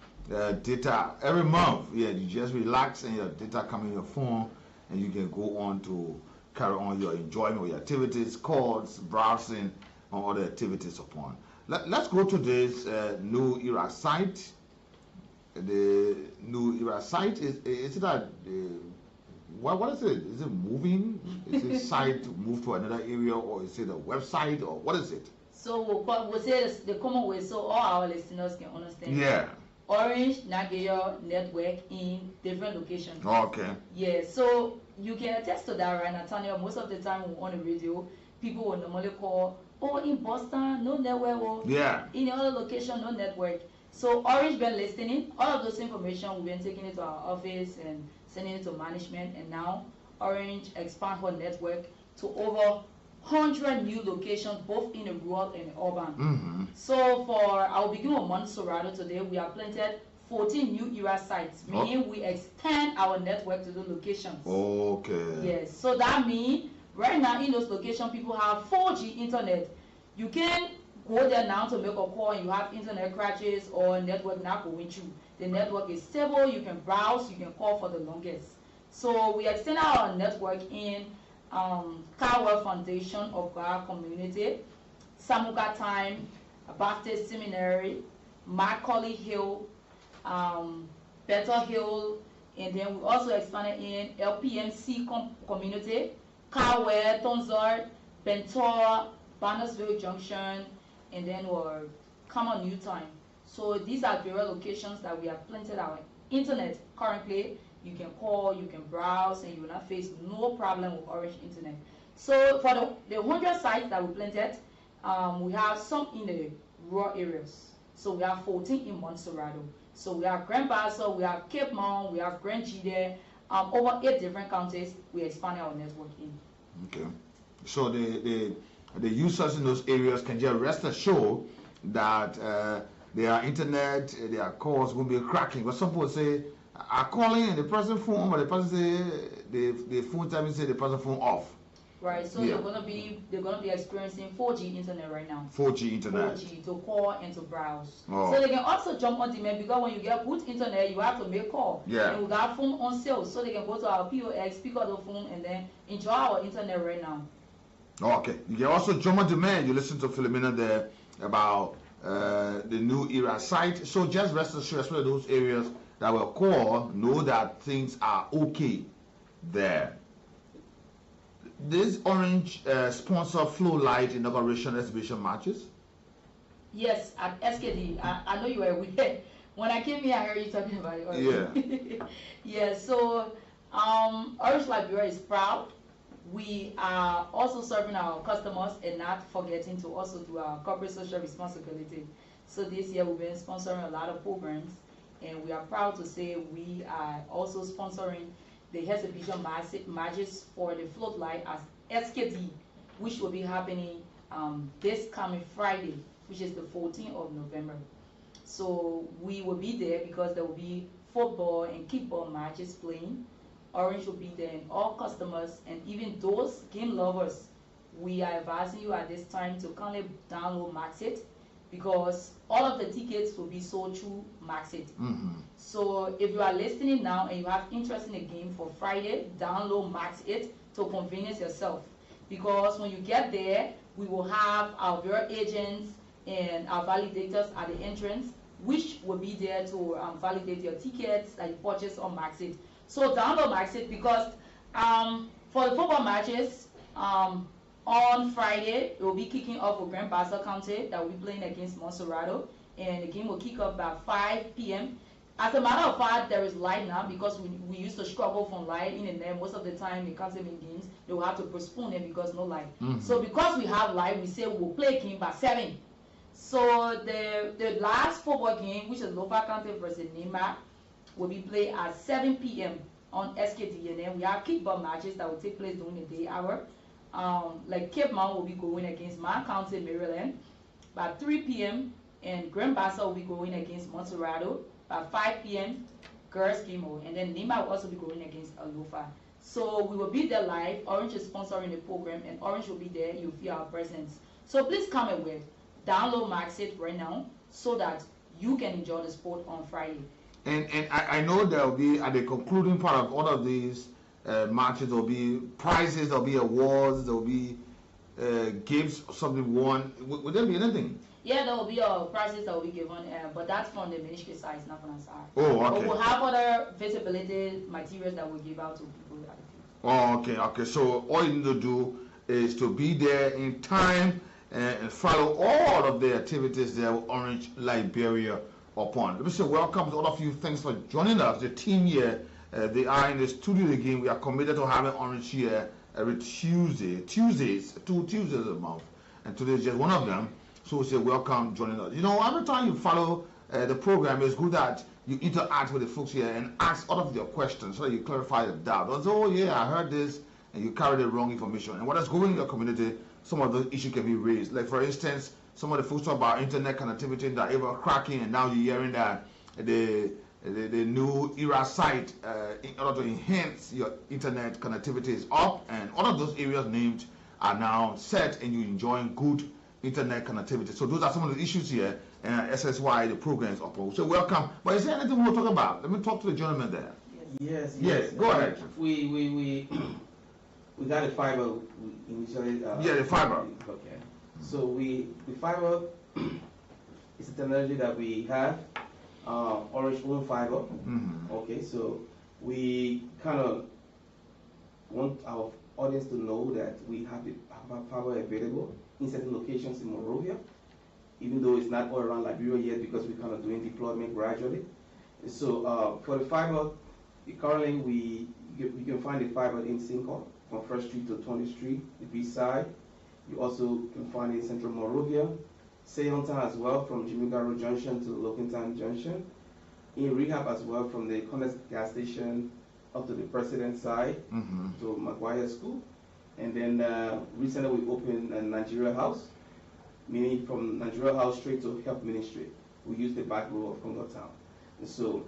data every month. Yeah, you just relax and your data come in your phone and you can go on to carry on your enjoyment or your activities, calls, browsing, or other activities upon. Let's go to this New Era site. The New Era site is it a what is it? Is it moving? Is it site to move to another area, or is it a website, or what is it? So we'll say this the common way so all our listeners can understand. Yeah. Orange Nigeria network in different locations. Okay. Yeah, so you can attest to that, right, Nathaniel? Most of the time on the radio, people will normally call, oh, in Boston, no network, or yeah, in other location, no network. So Orange been listening, all of those information, we've been taking it to our office and sending it to management, and now Orange expand her network to over 100 new locations, both in the rural and urban. So for our begin with Montserrat today, we have planted 14 new era sites, meaning we expand our network to the locations. Okay. Yes, so that means right now in those locations, people have 4G internet. You can go there now to make a call and you have internet crashes or network not going through. The network is stable, you can browse, you can call for the longest. So we extend our network in Caldwell Foundation of God Community, Samuka Time, Baptist Seminary, Macaulay Hill, Better Hill, and then we also expanded in LPMC Community, Caldwell, Tonzard, Bentor, Bannersville Junction, and then we're Common New Time. So these are various locations that we have planted our internet currently. You can call, you can browse, and you will not face no problem with Orange internet. So for the 100 sites that we planted, we have some in the rural areas. So we have 14 in Montserrat. So we have Grand Bassa, we have Cape Mount, we have Grand Chide, over 8 different counties. We expanded our network in. Okay. So the users in those areas can just rest assured that their internet, their calls will be cracking. But some people say, are calling and the person phone, but the person say the phone time and say the person phone off. Right, so yeah, they're gonna be experiencing 4G internet right now. 4G internet. 4G to call and to browse. Oh. So they can also jump on demand because when you get good internet, you have to make call. Yeah. And we got phone on sale, so they can go to our POX, pick up the phone, and then enjoy our internet right now. Okay. You can also jump on demand. You listen to Philomena there about the New Era site. So just rest assured, especially those areas that will call, know that things are okay there. This Orange sponsor Flow Light inauguration exhibition matches? Yes, at SKD. I know you were aware. When I came here, I heard you talking about it already. Yeah. Yeah, so Orange Liberia is proud. We are also serving our customers and not forgetting to also do our corporate social responsibility. So this year we've been sponsoring a lot of programs, and we are proud to say we are also sponsoring the exhibition matches for the float light as SKD, which will be happening this coming Friday, which is the 14th of November. So we will be there because there will be football and kickball matches playing. Orange will be there, and all customers and even those game lovers, we are advising you at this time to kindly download Maxit because all of the tickets will be sold through Maxit. So if you are listening now and you have interest in the game for Friday, download Maxit to convenience yourself. Because when you get there, we will have our very agents and our validators at the entrance, which will be there to validate your tickets that you purchase on Maxit. So download Maxit, because for the football matches, on Friday, it will be kicking off with Grand Bassa County that will be playing against Monserrado, and the game will kick off by 5 p.m. As a matter of fact, there is light now, because we used to struggle from light in and there. Most of the time, in County games, they will have to postpone it because no light. So because we have light, we say we'll play a game by 7. So the last football game, which is Lofa County versus Nema, will be played at 7 p.m. on SKD, and then we have kickball matches that will take place during the day hour. Like Cape Mount will be going against Mount County, Maryland by 3 p.m. and Grand Bassa will be going against Monserrado by 5 p.m. girls game, and then Nema will also be going against Alofa. So we will be there live. Orange is sponsoring the program, and Orange will be there. You'll feel our presence. So please come aware. Download Maxit right now so that you can enjoy the sport on Friday. And I know there will be, at the concluding part of all of these matches, there will be prizes, there will be awards, there will be gifts, something won. Would there be anything? Yeah, there will be prizes that will be given, but that's from the ministry side, it's not from our side. Oh, okay. But we'll have other visibility materials that we'll give out to people at the field. Oh, okay. So all you need to do is to be there in time and follow all of the activities there with Orange Liberia upon. Let me say welcome to all of you. Thanks for joining us. The team here, they are in the studio again. We are committed to having Orange here every Tuesdays, 2 Tuesdays a month. And today is just one of them. So we say welcome joining us. You know, every time you follow the program, it's good that you interact with the folks here and ask all of your questions so that you clarify the doubt. Don't say, oh yeah, I heard this, and you carry the wrong information. And what is going in your community, some of those issues can be raised. Like for instance, some of the folks talk about internet connectivity that ever cracking, and now you're hearing that the new ERA site, in order to enhance your internet connectivity, is up, and all of those areas named are now set, and you're enjoying good internet connectivity. So those are some of the issues here, and SSY, the program is up. So welcome. But is there anything we'll talk about? Let me talk to the gentleman there. Yes. Go ahead. We got a fiber initially. Yeah, the fiber. Okay. So the fiber is a technology that we have, Orange Own Fiber. Okay, so we kind of want our audience to know that we have the fiber available in certain locations in Monrovia, even though it's not all around Liberia yet because we're kind of doing deployment gradually. So for the fiber, currently you can find the fiber in Sinco from 1st Street to 20th Street, the beach side. You also can find it in Central Monrovia, Sayontown as well, from Jamaica Road Junction to Lokintown Junction. In Rehab as well, from the Connect gas station up to the President side to Maguire School. And then recently we opened a Nigeria House, meaning from Nigeria House straight to Health Ministry. We use the back row of Congo Town. And so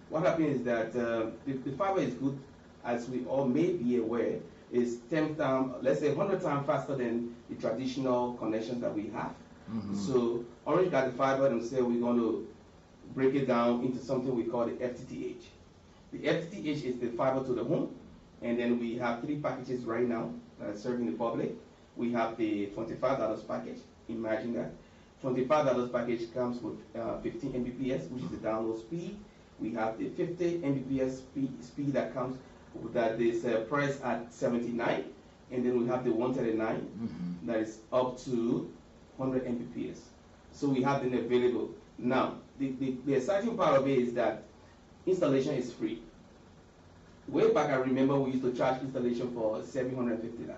what happens is that the fiber is good, as we all may be aware, is 10 times, let's say 100 times faster than the traditional connections that we have. So Orange got the fiber and say we're going to break it down into something we call the FTTH. The FTTH is the fiber to the home, and then we have 3 packages right now that are serving the public. We have the $25 package. Imagine that. $25 package comes with 15 Mbps, which is the download speed. We have the 50 Mbps speed that comes that is priced at $79, and then we have the $139 that is up to 100 Mbps. So we have them available. Now, the exciting part of it is that installation is free. Way back, I remember we used to charge installation for $750.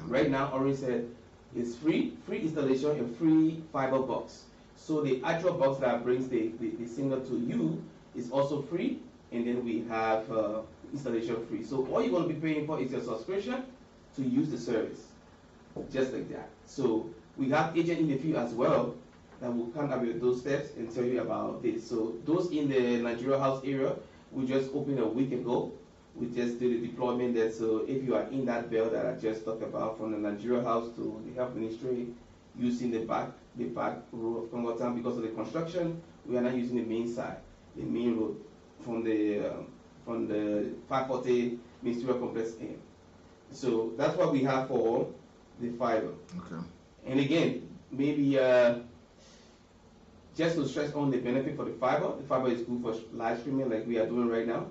Right now, Orange said it's free installation and free fiber box. So the actual box that brings the signal to you is also free, and then we have installation free. So all you're going to be paying for is your subscription to use the service, just like that. So we have agent in the field as well that will come up with those steps and tell you about this. So those in the Nigeria House area, we just opened a week ago. We just did a deployment there. So if you are in that belt that I just talked about, from the Nigeria House to the Health Ministry using the back road of Congo Town. Because of the construction, we are not using the main side, the main road from the 540 Ministerial Complex in. So that's what we have for the fiber. Okay. And again, maybe just to stress on the benefit for the fiber is good for live streaming like we are doing right now.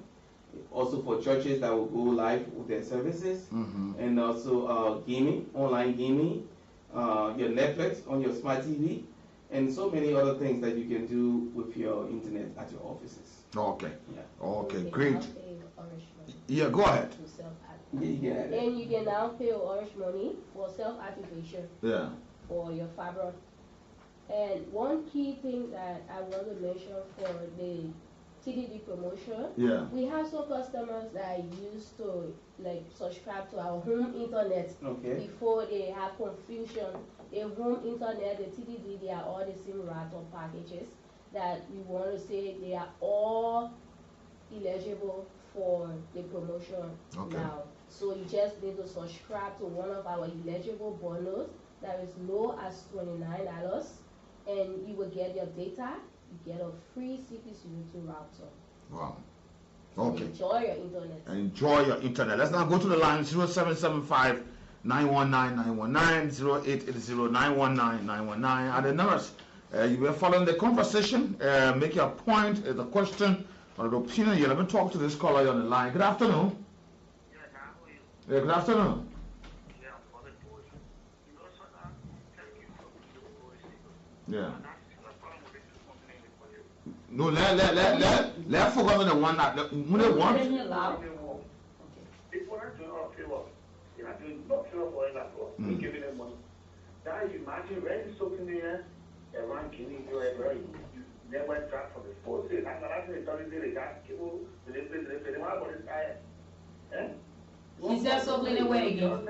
Also for churches that will go live with their services, and also gaming, online gaming, your Netflix on your smart TV, and so many other things that you can do with your internet at your offices. Okay. Yeah. Okay, You can great. now pay Orange Money Yeah, go ahead. to self-activate. Yeah. And you can now pay Orange Money for self-activation Yeah. for your fiber. And one key thing that I want to mention for the TDD promotion, Yeah. we have some customers that used to like subscribe to our home internet Okay. before they have confusion. The home internet, the TDD, they are all the same router packages that we want to say they are all eligible for the promotion Okay. now. So you just need to subscribe to one of our eligible bundles that is low as $29, and you will get your data. You get a free CPC2 router. Wow. So Okay. enjoy your internet. Enjoy your internet. Let's now go to the line 0775 919 919 0880 919 919. And the numbers, you were following the conversation, make your point, the question, or the opinion. You let me talk to this caller on the line. Good afternoon. Yeah, good afternoon. Yeah. No, let's focus on the one that when they want. People are doing all favor. They are doing not favor for them at all. We're giving them money. Now you imagine when something there, everyone giving you a you never drop from the sports. I'm not asking the got people, they want to retire. He said something away again.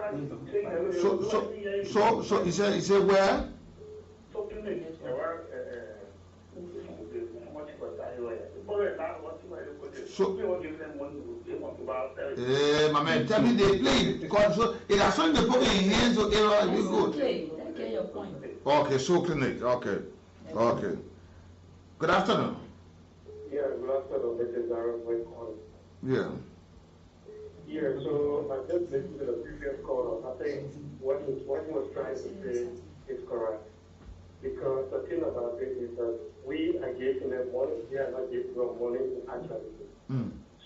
So he said where? My man, tell me they play because so it has only the put in hands so it will be good. Get your point. Okay, so clinic. Okay. Okay. Good afternoon. Yeah, good afternoon. This is Aaron calling. Yeah. Yeah, so I just listened to the previous caller. I think what he was trying to say is correct. Because the thing about it is that we are giving them money, we are not giving them money in actuality.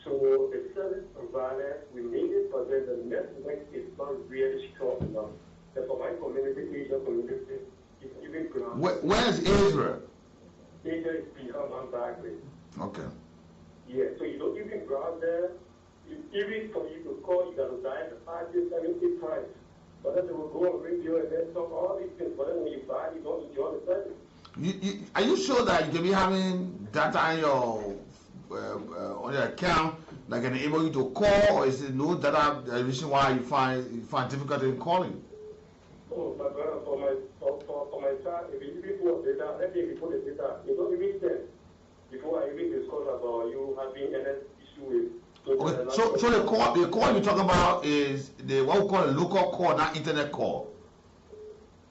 So the service provider, we need it, but then the network is not really strong enough. And for my community, Asian community, it's even ground. Where is Israel? Asia is beyond one boundary. Okay. Yeah, so you don't even go out there. Even for you to call, you got to dial the 570 price. But then they will go on radio and then talk all these things. But then when you buy, you don't enjoy the service. Are you sure that you can be having data on your account that can enable you to call, or is it no data the reason why you find difficulty in calling? Oh, but for my child, if you even put data, let's say if you put the data, you don't even send. Before I even discuss about you having an issue with. Okay, so the call you're talking about is what we call a local call, not internet call.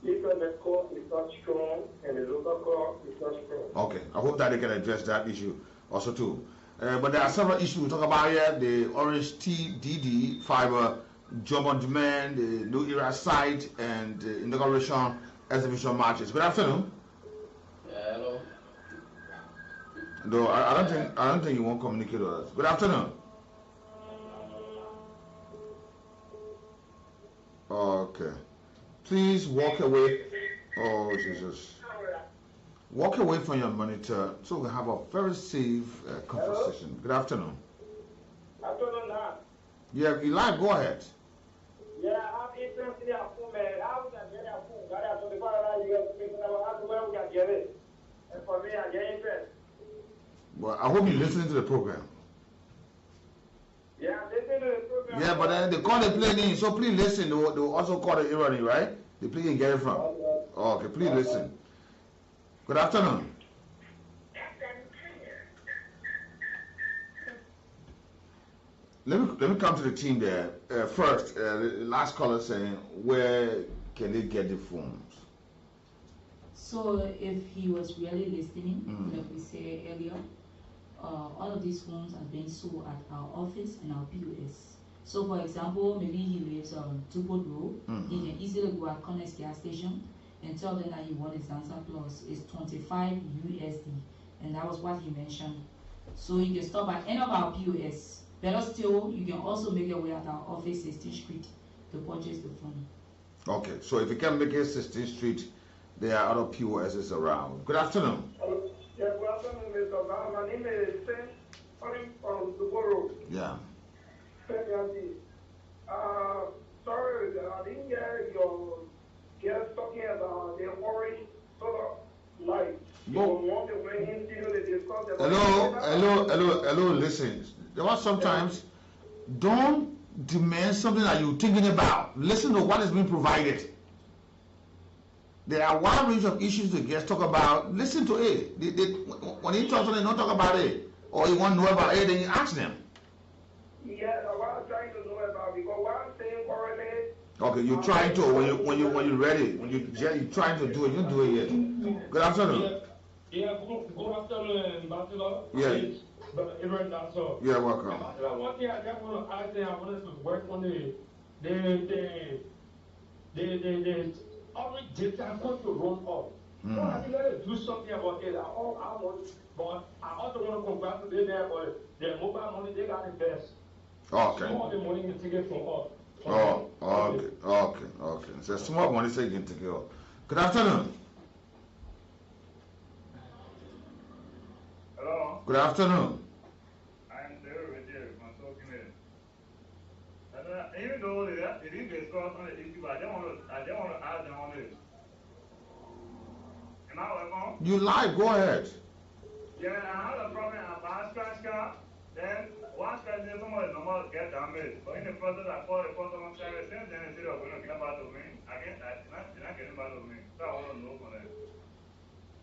Internet call is not strong, and the local call is not strong. Okay, I hope that they can address that issue also too. But there are several issues we talk about here: the Orange TDD fiber, job on demand, the New Era site, and the inauguration exhibition matches. Good afternoon. Hello. No, I don't think you won't communicate with us. Good afternoon. Okay. Please walk away. Oh, Jesus. Walk away from your monitor so we have a very safe conversation. Hello? Good afternoon. Afternoon, now. Yeah, Eli, go ahead. Yeah, I'm interested in a phone, man. How can I get a phone? I have to follow you guys. Where we can get it. And for me, I get interest. Well, I hope you're listening to the program. Yeah, listen to the program. Yeah, but then they call the plane in, so please listen. They will also call the irony, right? The plane and get it from. Okay, please listen. Good afternoon. Let me come to the team there. First, the last caller saying, where can they get the forms? So if he was really listening, like we said earlier, all of these phones are being sold at our office and our POS. So for example, maybe he lives on Tupot Road, he can easily go at Connects gas station and tell them that he wants his Zanza Plus. It's 25 USD, and that was what he mentioned. So you can stop at any of our POS. Better still, you can also make your way at our office, 16th Street, to purchase the phone. Okay, so if you can make it 16th Street, there are other POSs around. Good afternoon. Yeah, good afternoon, Mr. Brown. My name is Sam, calling from Tuporo. Yeah. Sorry, I didn't hear your guest talking about the orange solar light. Hello, listen. There are sometimes, don't demand something that you're thinking about. Listen to what is being provided. There are a wide range of issues the guests talk about. Listen to it. When he talks, they don't talk about it. Or you want to know about it, then you ask them. Yeah, what I'm trying to know about, because what I'm saying currently. Okay, you're trying to, when you're ready, when you're trying to do it, you do it yet. Good afternoon. Yeah, good afternoon, Ambassador. Yeah. Yeah, welcome. One thing I just want to ask them, I wanted to work on the orange data going to run off. So I think let's do something about it. But I also want to congratulate them for their mobile money. They got the best. Okay. All the money you take it from us. Okay. So small money so you can take it off. Good afternoon. Hello. Good afternoon. I'm there with you, my talking in. And even though it didn't discuss on the issue, I don't want to add on it. Am I welcome? You lie, go ahead. Yeah, I had a problem about scratch card. Then one scratch then some of the numbers get damaged. But in the process I called the customer service, then they said they were going to get back to me. Again, they're not getting back to me. So I want to know from them.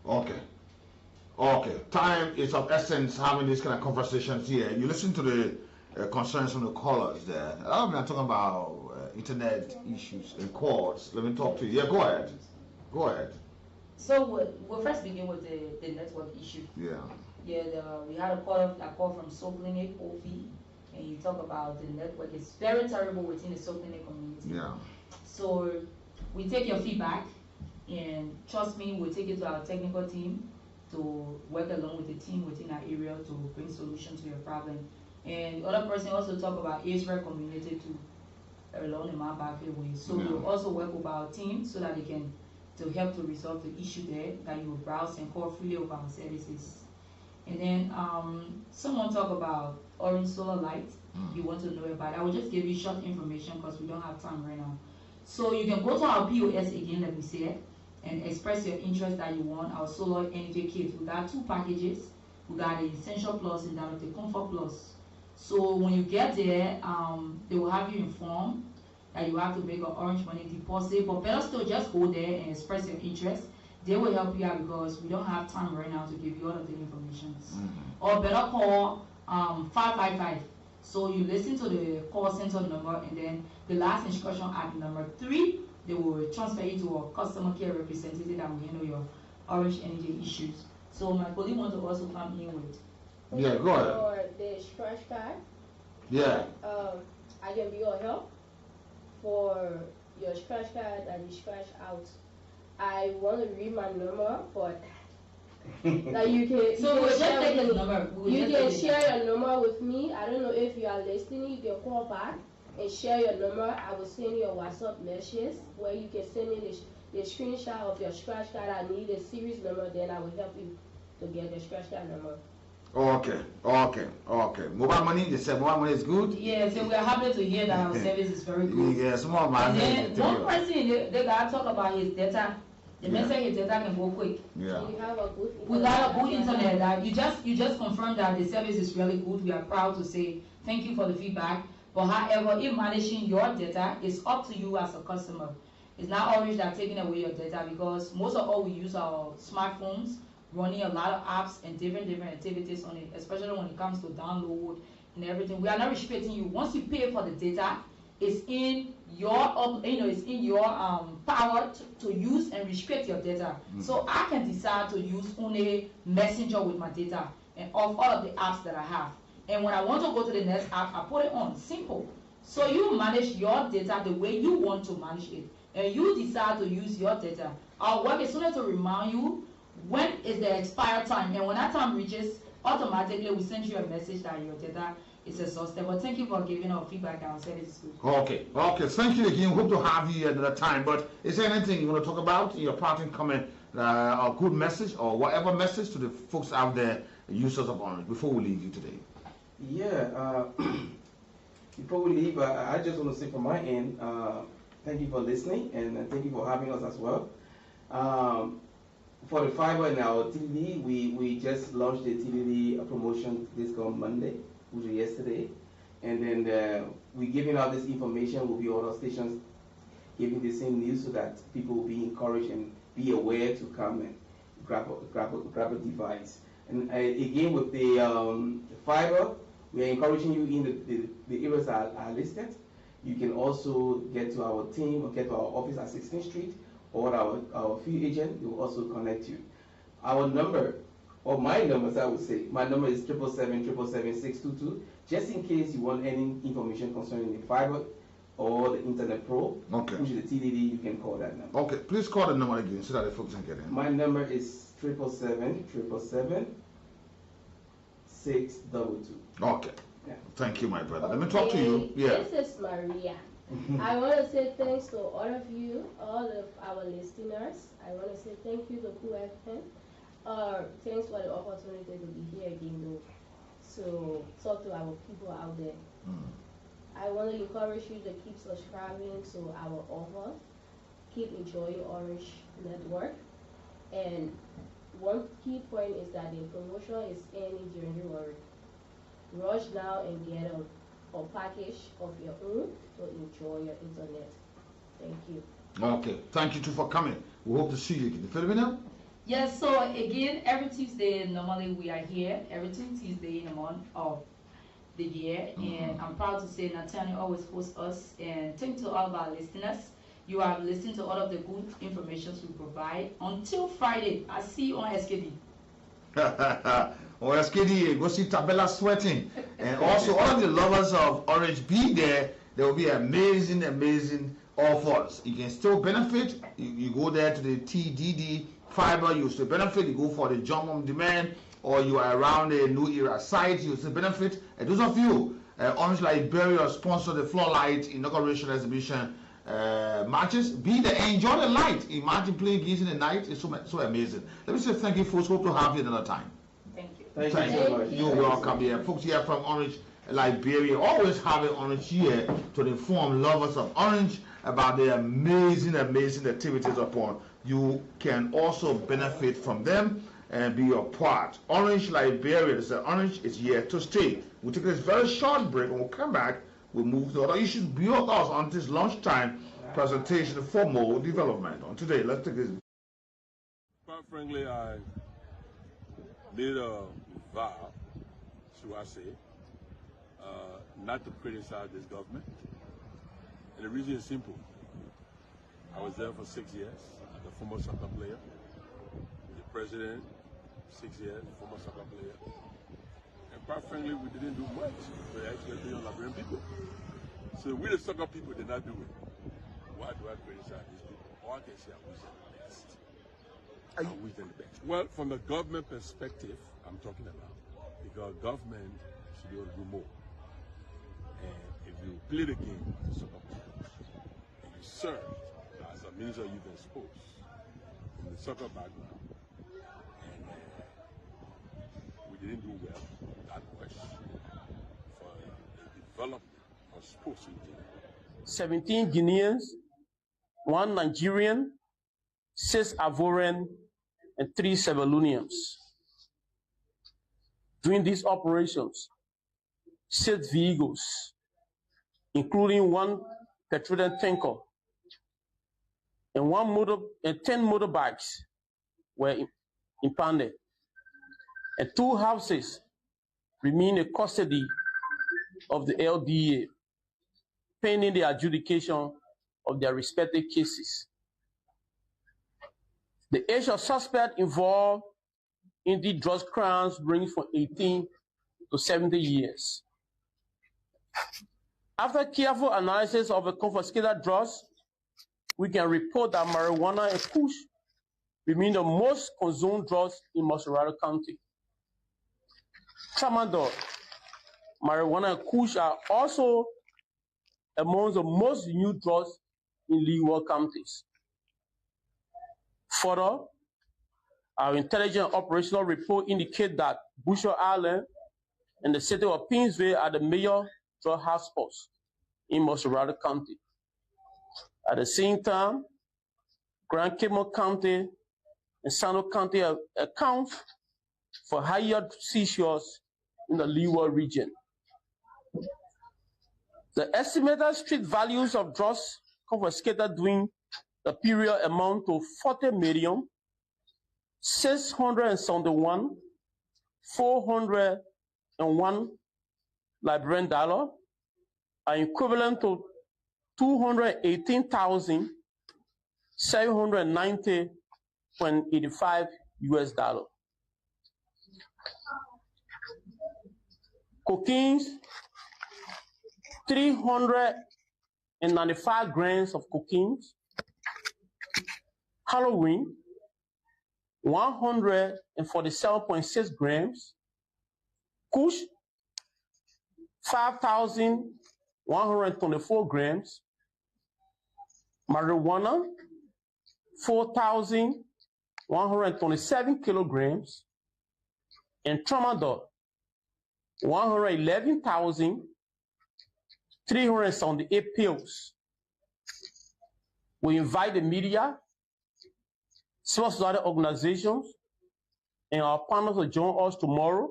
Okay. Time is of essence having these kind of conversations here. You listen to the concerns from the callers there. I'm not talking about internet issues and calls. Let me talk to you. Yeah, go ahead. So we'll first begin with the network issue. Yeah. Yeah, we had a call from Soul Clinic, Ofi, and you talk about the network. It's very terrible within the Soul Clinic community. Yeah. So we take your feedback, and trust me, we'll take it to our technical team to work along with the team within our area to bring solutions to your problem. And the other person also talk about Israel community too, along the Mabake way. So we'll also work with our team so that they can to help to resolve the issue there, that you will browse and call freely of our services. And then someone talk about orange solar light. You want to know about it. I will just give you short information because we don't have time right now. So you can go to our POS again, like we said, and express your interest that you want our solar energy kit. We got 2 packages. We got the Essential Plus and that of the Comfort Plus. So when you get there, they will have you informed that you have to make an orange money deposit, but better still just go there and express your interest. They will help you out because we don't have time right now to give you all of the information. Or better call 555. So you listen to the call center number, and then the last instruction at number 3, they will transfer you to a customer care representative that will handle your orange energy issues. So my colleague wants to also come in with. Yeah, go ahead. For the scratch card. Yeah. I can be your help for your scratch card that you scratch out. I want to read my number, but that you can. So we'll just take the number. You can share your number with me. I don't know if you are listening. You can call back and share your number. I will send you a WhatsApp message where you can send me the screenshot of your scratch card. I need a series number. Then I will help you to get the scratch card number. Okay. Mobile money, they said mobile money is good? Yes, and we are happy to hear that our service is very good. Yes, small money. And then one person, they got to talk about his data. The message his data can go quick. Yeah. So you have a good internet. We got a good internet. That you just confirmed that the service is really good. We are proud to say thank you for the feedback. But however, if managing your data is up to you as a customer. It's not Orange that taking away your data, because most of all we use our smartphones, running a lot of apps and different activities on it, especially when it comes to download and everything. We are not restricting you. Once you pay for the data, it's in your, it's in your power to use and restrict your data. So I can decide to use only Messenger with my data and of all of the apps that I have. And when I want to go to the next app, I put it on. Simple. So you manage your data the way you want to manage it, and you decide to use your data. Our work is only to remind you when is the expire time, and when that time reaches, automatically we send you a message that your data is exhausted. But thank you for giving our feedback. Our service is good. Okay. Thank you again. Hope to have you at another time. But is there anything you want to talk about in your parting comment, a good message or whatever message to the folks out there, users of Orange, before we leave you today? Yeah. Before we leave, I just want to say from my end, thank you for listening and thank you for having us as well. For the fiber in our TDD, we just launched the TDD promotion this coming Monday, which was yesterday. And then we're giving out this information. Will be other stations giving the same news so that people will be encouraged and be aware to come and grab a device. And again, with the fiber, we are encouraging you in the areas that are listed. You can also get to our team or get to our office at 16th Street or our field agent. They will also connect you. Our number, or my numbers, I would say, my number is 777-777-622. Just in case you want any information concerning the fiber or the Internet Pro, which is the TDD, you can call that number. Okay, please call the number again so that the folks can get in. My number is 777-777-622. Okay. Yeah. Thank you, my brother. Let me talk to you. Yeah. This is Maria. I want to say thanks to all of you, all of our listeners. I want to say thank you to QFN. Thanks for the opportunity to be here again, though, to talk to our people out there. I want to encourage you to keep subscribing to our offer, keep enjoying Orange Network, and one key point is that the promotion is ending during January. Rush now and get a package of your own to enjoy your internet. Thank you. Okay, thank you too for coming. We hope to see you again. Filipino? Yes, so again, every Tuesday, normally we are here, every Tuesday in the month of the year, and I'm proud to say Nathaniel always hosts us, and thank you to all of our listeners. You have listened to all of the good information we provide. Until Friday, I see you on SKD. Oh, SKD, go see Tabella sweating. And also, all of the lovers of Orange, be there. There will be amazing offers. You can still benefit. You go there to the TDD fiber, you still benefit. You go for the jump on demand, or you are around a New Era site, you still benefit. And those of you, Orange Liberia sponsor the Floorlight inauguration exhibition matches. Be there, enjoy the light. Imagine playing games in the night. It's so amazing. Let me say thank you, folks. Hope to have you another time. Thank you. Thank you so much. You're welcome here. Folks here from Orange Liberia always have an Orange here to inform lovers of Orange about the amazing activities upon. You can also benefit from them and be a part. Orange Liberia, they say Orange is here to stay. We'll take this very short break and we'll come back. We'll move to other issues beyond us on this lunchtime presentation for more development. On today, let's take this. Quite frankly, I made a vow, should I say, not to criticize this government. And the reason is simple. I was there for 6 years, as a former soccer player. The president, 6 years, former soccer player. And quite frankly, we didn't do much for the actual Liberian people. So we the soccer people did not do it. Why do I criticize these people? All I can say, I wish them the best. I wish them the best. Well, from the government perspective, I'm talking about, because government should be able to do more. And if you play the game as a soccer player, and you serve as a minister of youth and sports from the soccer background, and we didn't do well that much for the development of sports in general. 17 Guineans, 1 Nigerian, 6 Ivorian, and 3 Sierra Leoneans. During these operations, 6 vehicles, including 1 petroleum tanker, and 10 motorbikes were impounded, and 2 houses remain in custody of the LDA. pending the adjudication of their respective cases. The age of suspect involved in the drug crimes ranges from 18 to 70 years. After careful analysis of the confiscated drugs, we can report that marijuana and kush remain the most consumed drugs in Montserrat County. Tramadol, marijuana, and kush are also among the most used drugs in Leeward counties. Further, our intelligence operational report indicate that Boucher Island and the city of Pinsville are the major drug hotspots in Montserrat County. At the same time, Grand Cayman County and Sano County account for higher seizures in the Leeward region. The estimated street values of drugs confiscated during the period amount to $40,671,401 Liberian dollar, are equivalent to $218,790.85 US. Cocaine, 395 grams of cocaine. Heroin, 147.6 grams. Kush, 5,124 grams. Marijuana, 4,127 kilograms. And tramadol, 111,378 pills. We invite the media, civil society organizations, and our partners to join us tomorrow,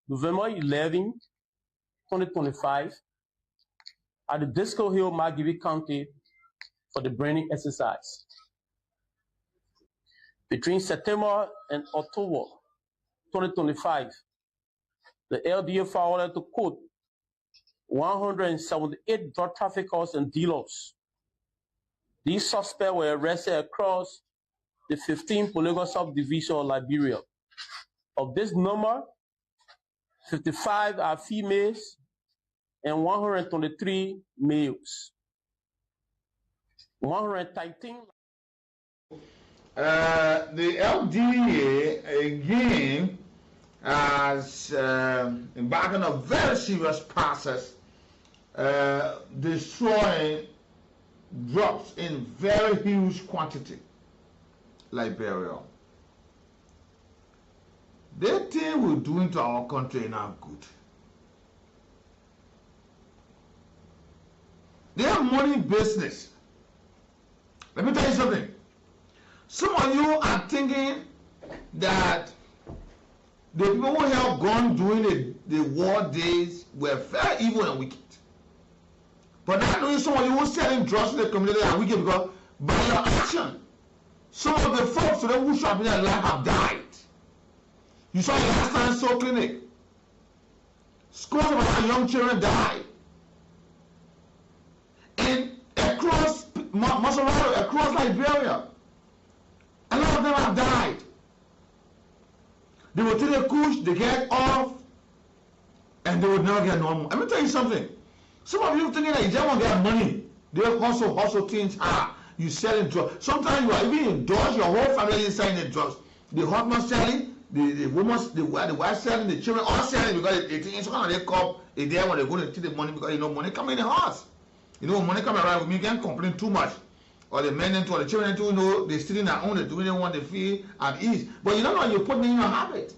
November 11, 2025, at the Disco Hill, Margibi County, for the branding exercise. Between September and October 2025, the LDA forwarded to court 178 drug traffickers and dealers. These suspects were arrested across the 15 political subdivisions of Liberia. Of this number, 55 are females and 123 males. 113. The LDA again has embarked on a very serious process, destroying drugs in very huge quantity. Liberia. The thing we're doing to our country is not good. They are money business. Let me tell you something. Some of you are thinking that the people who held gun during the war days were very evil and wicked. But now knowing some of you who are selling drugs in the community are wicked because by your action, some of the folks today who shot in their life have died. You saw the last time Soul Clinic. Scores of our young children died. And across Montserrat, across Liberia, a lot of them have died. They will take a kush, they get off, and they will never get normal. Let me tell you something. Some of you thinking that you just want to get money. They hustle things hard. You selling drugs. Sometimes you are even indulged, your whole family is selling the drugs. The husband selling, the woman, the wife selling, the children all selling because they think it's going to come a day when they're going to take the money because money coming in the house. Money coming around with me, you can't complain too much. Or the men into or the children into, they're still in their own, they're doing what they feel at ease. But you don't know you're putting in your habit.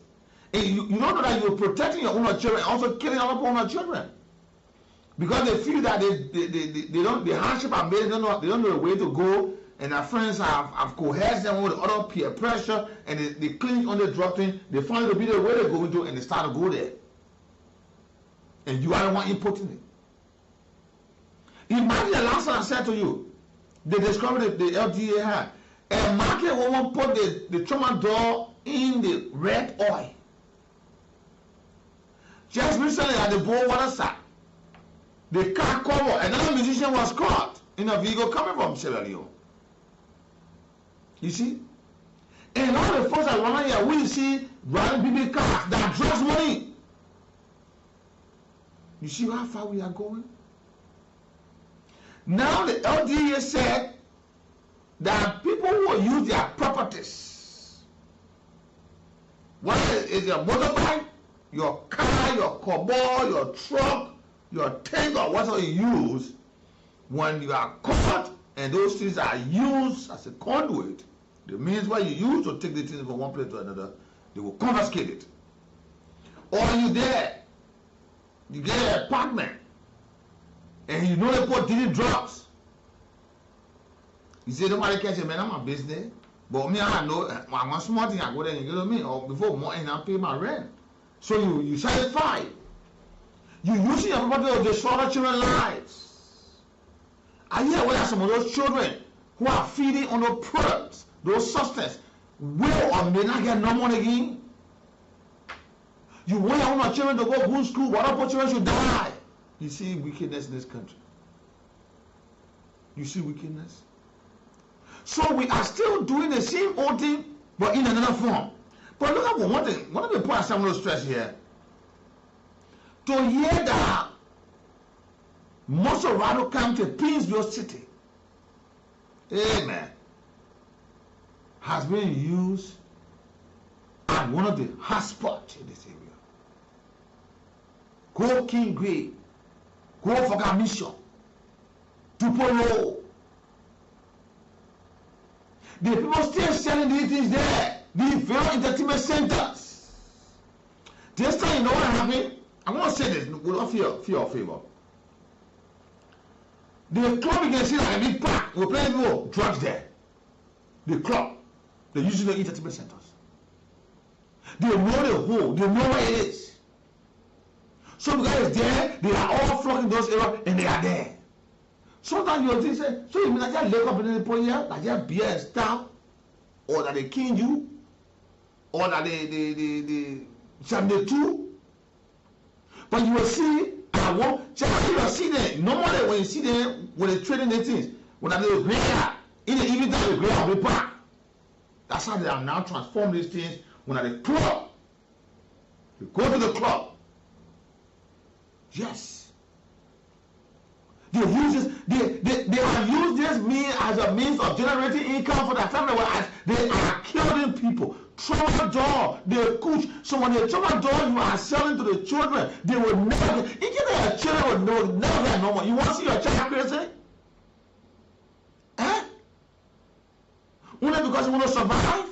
And you don't know that you're protecting your own children and also killing other own children. Because they feel that they don't, the hardship are made, they don't know the way to go, and their friends have coerced them with other peer pressure, and they click on the drug thing, they find it to be the way they're going to, and they start to go there. And you are the one inputting it. Imagine the last time I said to you, they discovered the LDA had. A market woman put the tramadol in the red oil. Just recently at the Bowater site, the car cover, another musician was caught in a vehicle coming from Sierra Leone. You see? And all the folks around here, we see driving big cars that draws money. You see how far we are going? Now the LDA said that people who will use their properties, whether it's your motorbike, your car, your cobalt, your truck, your tank, or whatever you use, when you are caught and those things are used as a conduit, the means where you use to take the things from one place to another, they will confiscate it. Or you there, you get an apartment, and you know they put dealing drugs. You say, nobody can say, man, I'm a business. But me, I know, one small thing, I go there and you know me, or before more, and I pay my rent. So you satisfied. You using your property to destroy the children's lives. I hear whether some of those children who are feeding on those products, those substances, will or may not get normal again. You want your own children to go to good school, but other children should die. You see wickedness in this country. You see wickedness. So we are still doing the same old thing, but in another form. But look at one thing. One of the points I'm going to stress here. To hear that Morocco County, Pinsville City, amen, has been used as one of the hotspots in this area. Go King Gray, go for Mission, Tupolo. The people still selling these things there. These very entertainment centers. This time, you know what happened? I want to say this without fear or favor. The club, you can see like a big park. We're playing more drugs there. The club, they're using the entertainment centers. They know the hole, they know where it is. Some guys there, they are all flocking those areas and they are there. Sometimes you'll think, so you mean that you lay up in the point here, that you beer and stuff, or that they kill you, or that they Sunday too. But you will see, I won't, just you will see them, normally when you see them, when they're trading the things, when they go graveyard, in the evening time, they graveyard will be back. That's how they are now transform these things when at the club. You go to the club. Yes. They use this, they have used this means as a means of generating income for their family, whereas they are killing people. Tramadol, they coach. So when the tramadol you are selling to the children, they will never, even their children will never get normal. You want to see your child crazy? Eh? Only because you want to survive?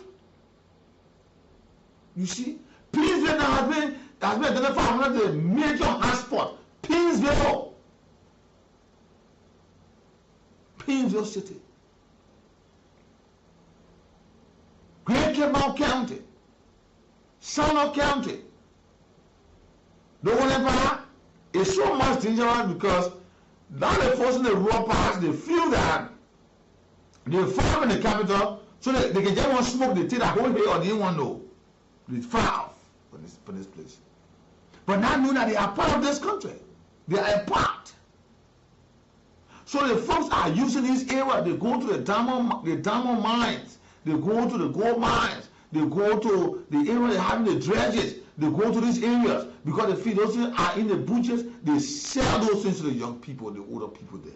You see? Pinsville now has been identified one of the major hotspots. Pinsville City. Great Cape County, Sano County. The one empire is so much dangerous because now they're forcing the rural parts, they feel that they fire in the capital so that they can just want to smoke the tea that whole day or they didn't want to know. They fire off for this place. But now know that they are part of this country. They are a part. So the folks are using this area. They go to the diamond mines. They go to the gold mines. They go to the area they're having the dredges. They go to these areas because they feel those things are in the butchers. They sell those things to the young people, the older people there.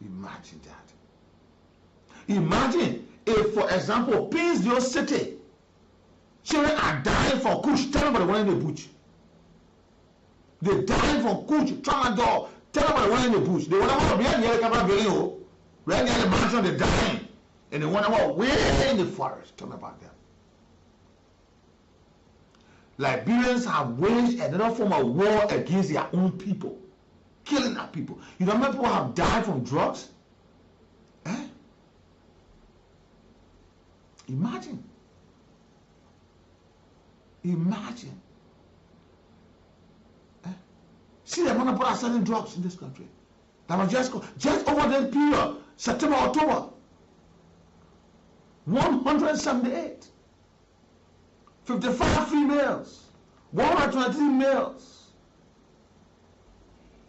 Imagine that. Imagine if, for example, Pinsville City, children are dying from kush. Tell them about the one in the bush. They're dying from kush, tramadol. Tell them about the one in the bush. They want to be near the camera building. Right near the mansion, they're dying. And they want to walk way in the forest. Tell me about that. Liberians have waged another form of war against their own people. Killing their people. You know how many people have died from drugs? Eh? Imagine. Imagine. Eh? See the amount of people are selling drugs in this country. That was just over that period, September, October. 178. 55 females. 123 males.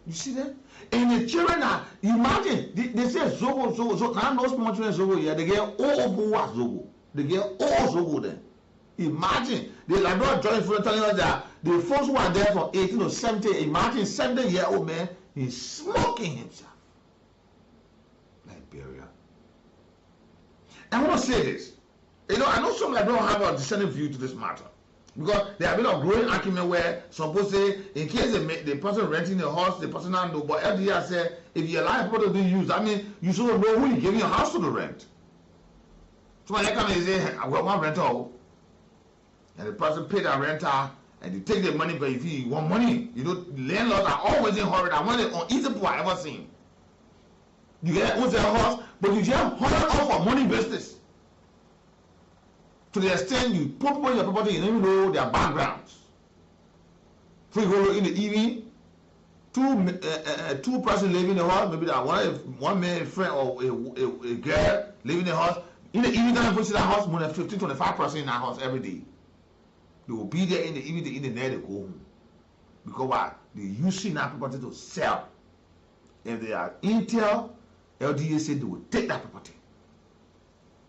You see that? And the children are, imagine, they say Zobo. Now no small children Zobo here. They get all Zobo. They get all Zobo then. Imagine, the Labrador joint for telling us that the folks who are there from 18 to 70, imagine 70-year-old man, he's smoking himself. Liberia. I want to say this. You know, I know some Liberians have a dissenting view to this matter. Because there have been a growing argument where some people say, in case the person renting the house, the person not know, but LDA said, if you allow people to be used, I mean, you should know who you're giving your house to the rent. Somebody come and say, I got one rental, and the person paid that renter, and they take the money, but if you want money, you know, landlords are always in a hurry. I want it on easy people I ever seen. You get own their house, but you just hurry off for money business. To the extent you put people in your property, you don't even know their backgrounds. So you go in the evening, two person living in the house, maybe that one man, a friend or a girl living in the house. In the evening time, you see that house, more than 15-25% in that house every day. They will be there in the evening, in the night, they go home. Because why? They using that property to sell. If they are Intel, LDA said they will take that property.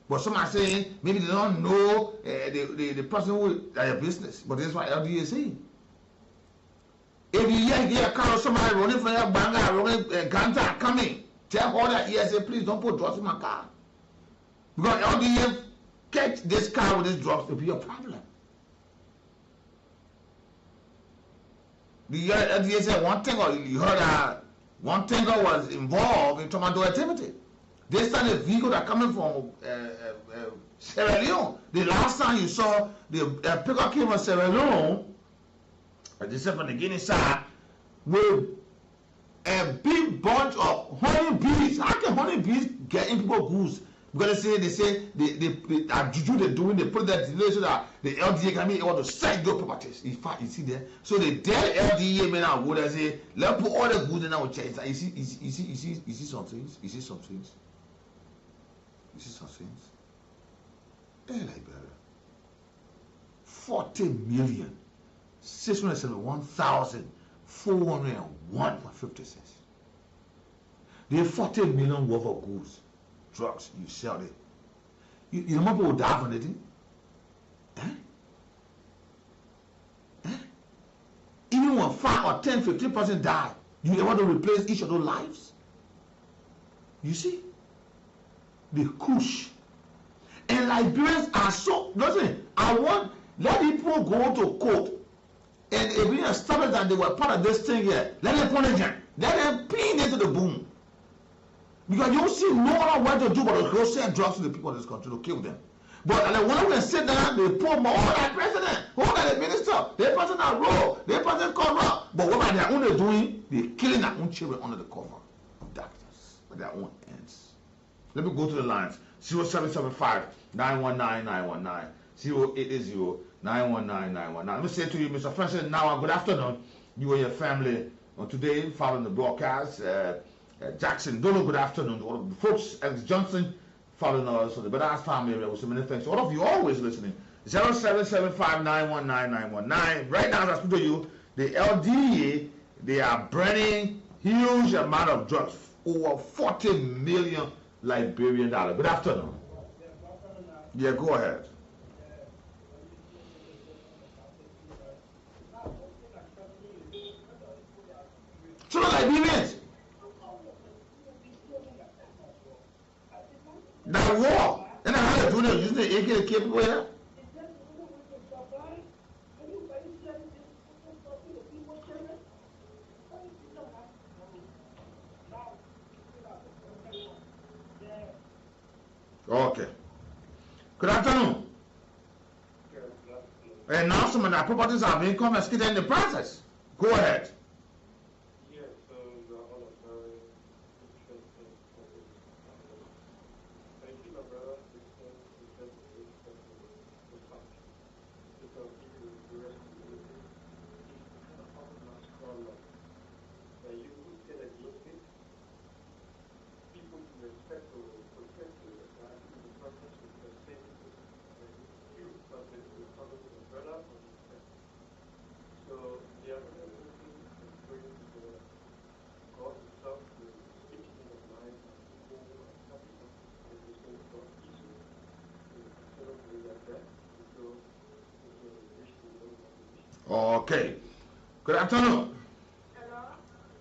But some are saying maybe they don't know the person who their business. But that's what LDA is saying. If you hear a car or somebody running from your bank, running Ganta coming, tell all that ESA, please don't put drugs in my car. Because LDA catch this car with this drugs, it will be a problem. The LDA said one thing, or you heard that one thing was involved in tomato activity. This time the vehicle that coming from Sierra Leone. The last time you saw the pickup came from Sierra Leone, they said from the Guinea side, with a big bunch of honeybees. How can honeybees get in people's goods? Because they say that juju they're doing, they put that delay so that the LDA can be able to sell your properties. In fact, you see there. So they tell LDA men now go there say, let's put all the goods in our chest. You see some things. You see some things. You see some things. Hey, Liberia. 40,671,401.50 cents. They 40 million worth of goods. Drugs, you sell it. You know people will die from it? Even when 5 or 10, 15% die, you want to replace each of those lives? You see? The kush. And Liberians are so, listen, let people go to court and if we established that they were part of this thing here, let them punish them. Let them pin into the boom. Because you see no other way to do but to go sell drugs to the people in this country to kill them. But when we sit down, they pull more, oh, that president, oh, that minister, they person that roll, they person corrupt. But what are their own doing? They're killing their own children under the cover of darkness with their own ends. Let me go to the lines. 0775-919-919, 0880-919-919. Let me say to you, Mr. Francis, now good afternoon. You and your family on today following the broadcast. Jackson Dolo, good afternoon. All of the folks, Alex Johnson, following us, so the Bedas family area with so many thanks. All of you always listening. 0775-919-919. Right now, as I speak to you, the LDA, they are burning huge amount of drugs, over 40 million Liberian dollars. Good afternoon. Yeah, go ahead. So the Liberians, that war, and how they do it using the AK to kill people here? Okay. Good afternoon. And now some of the properties are being confiscated in the process. Go ahead. Okay. Good afternoon. Hello?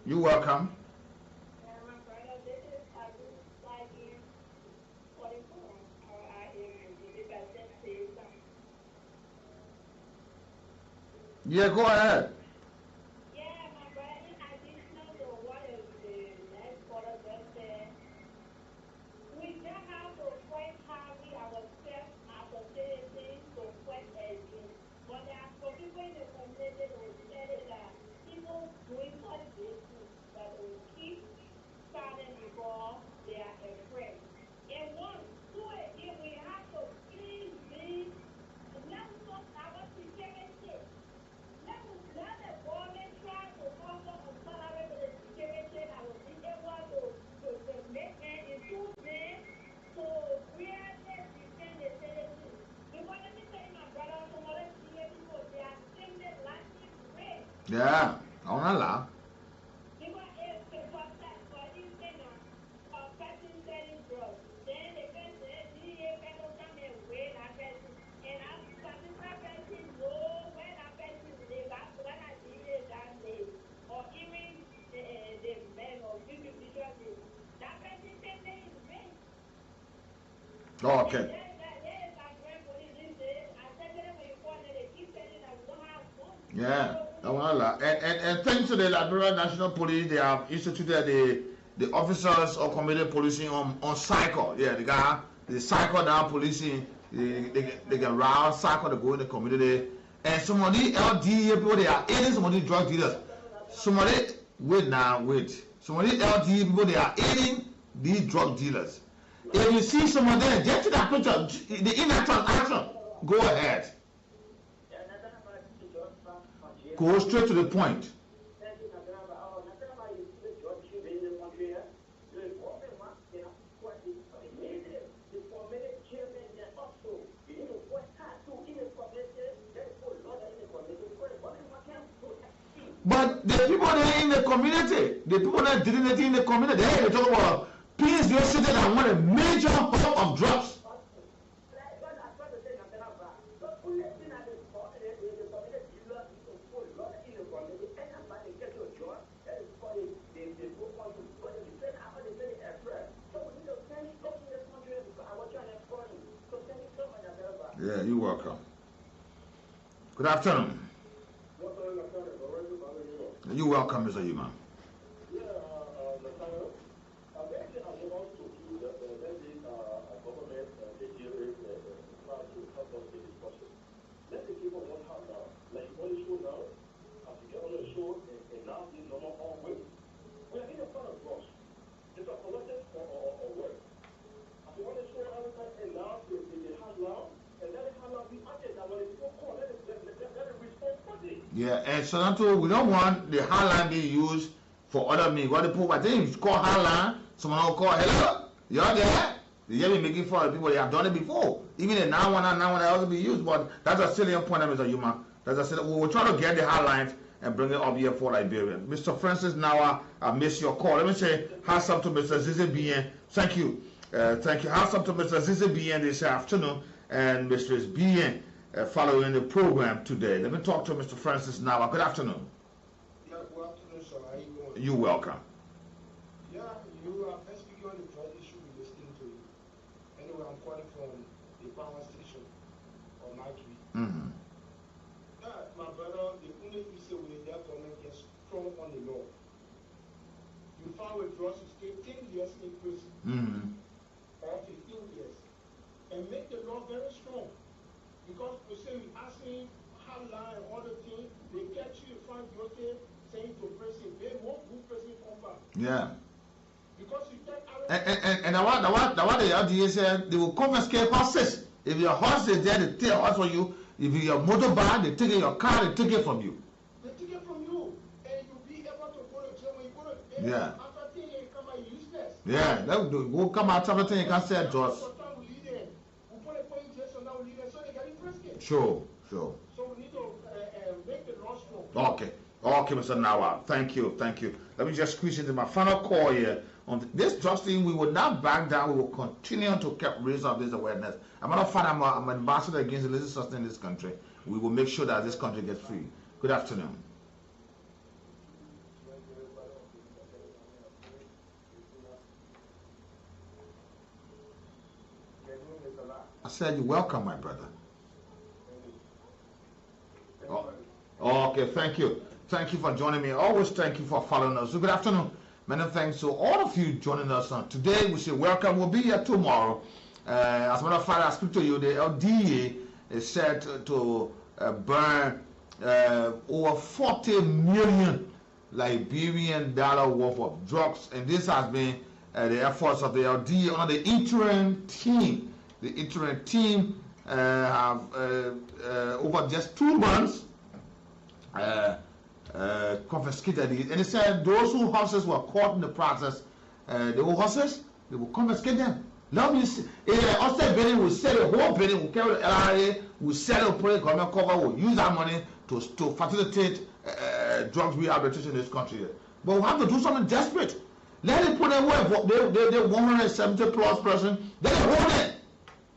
You're welcome. My brother, this is Abu Sahin 44. Yeah, go ahead. Yeah, my brother, in addition to what the next brother just said, we just have to first carry ourselves as a citizen to first again. But there are some people in the community that will say that people doing such things that will keep starting before they are afraid. And one, two, again, we have to please be, let our security. Let the government try to offer a salary to the security that will be able to make an improvement to really defend the citizens. Because let me tell you, my brother, some other people, they are simply lacking way. Yeah, on Allah. Because if for instance, a person selling drugs, then the person, the fellow come and weigh that person. And as particular person know where that person live, that's what I did that day. Or even the men or individual live. That person can pay his rent. Okay. Yeah, on Allah. And thanks to the Liberia National Police, they have instituted the officers of community policing on cycle. Yeah, the cycle down policing, they can round cycle to go in the community. And some of the LDA people, they are aiding some of the drug dealers. Some of the, some of the LDA people, they are aiding these drug dealers. If you see some of them, get to that picture, the inner transaction, go ahead. Go straight to the point. But the people that are in the community, the people that didn't it in the community, they talk about Painesville City that one a major hub of drugs. Yeah, you're welcome. Good afternoon. You're welcome, Mr. Yuma. Yeah, and so we don't want the hotline being used for other means. What the people, I think it's called hotline, someone will call, hello, you're there? You hear me making fun of people, they have done it before. Even the 911 also be used, but that's a salient point, Mr. Yuma. We're trying to get the hotlines and bring it up here for Liberians. Mr. Francis Nawa, I missed your call. Let me say, how's up to Mr. Zizi Bien. Thank you. Thank you. How's up to Mr. Zizi Bien this afternoon and Mr. Bien. Following the program today. Let me talk to Mr. Francis now. Good afternoon. Yeah, good afternoon, sir. How are you going? You're welcome. Yeah, you are first speaking on the drug issue, be listening to you. Anyway, I'm calling from the power station on my tweet. Yeah, my brother, the only issue with that government gets strong on the law. You found with drugs, you stay 10 years in prison or 15 years and make the law very strong. Because you say you asking how long and all the things, they get you find guilty, saying to prison, they won't good person come back. Yeah. Because you take and what the LDA said, they will confiscate horses. If your horse is there, they take a horse for you. If your motorbike, they take your car, they take it from you. They take it from you, and you'll be able to go to jail when you go to jail. Yeah. After 10 years, you come out useless. Yeah, that will come out after 10 years, you can sell drugs. Sure. So we need to make the law strong. Okay, Mr. Nawa. Thank you. Let me just squeeze into my final call here. On this drug thing, we will not back down. We will continue to keep raising this awareness. I'm not I'm an ambassador against illicit substance in this country. We will make sure that this country gets free. Good afternoon. I said you're welcome, my brother. Oh, okay, thank you. Thank you for joining me. Always thank you for following us. So good afternoon. Many thanks to all of you joining us today. We say welcome. We'll be here tomorrow. As a matter of fact, I speak to you. The LDA is set to burn over 40 million Liberian dollar worth of drugs, and this has been the efforts of the LDA under the interim team. The interim team have over just 2 months confiscated it, and they said those whose horses were caught in the process, the horses, they will confiscate them. Now we Ulster Benin will sell the whole Benin, will carry the LRA, will sell the public government cover, will use that money to facilitate drugs rehabilitation in this country. But we have to do something desperate. Let it put them away. They 170 plus person, then they hold it.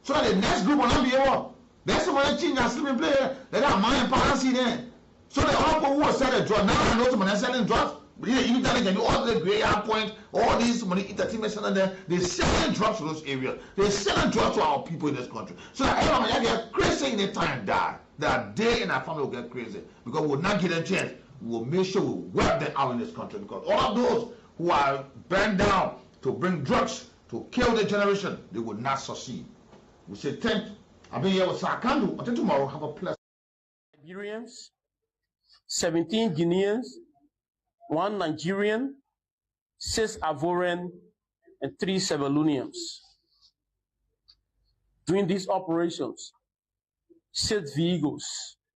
So that the next group will not be able. There's some other change that's sleeping player. They got money and policy there. So the other people who are selling drugs, now I know someone that's selling drugs. You can do all the Grey Point, all these money entertainment center there. They're selling drugs to those areas. They're selling drugs to our people in this country. So that everyone get crazy in the time die. That they and our family will get crazy. Because we'll not give them a chance. We'll make sure we work them out in this country. Because all of those who are bent down to bring drugs to kill the generation, they will not succeed. We say thank you. I've been here with Sakandu. Until tomorrow, have a pleasant. Liberians, 17 Guineans, 1 Nigerian, 6 Ivorian, and 3 Sierra Leoneans. During these operations, 6 vehicles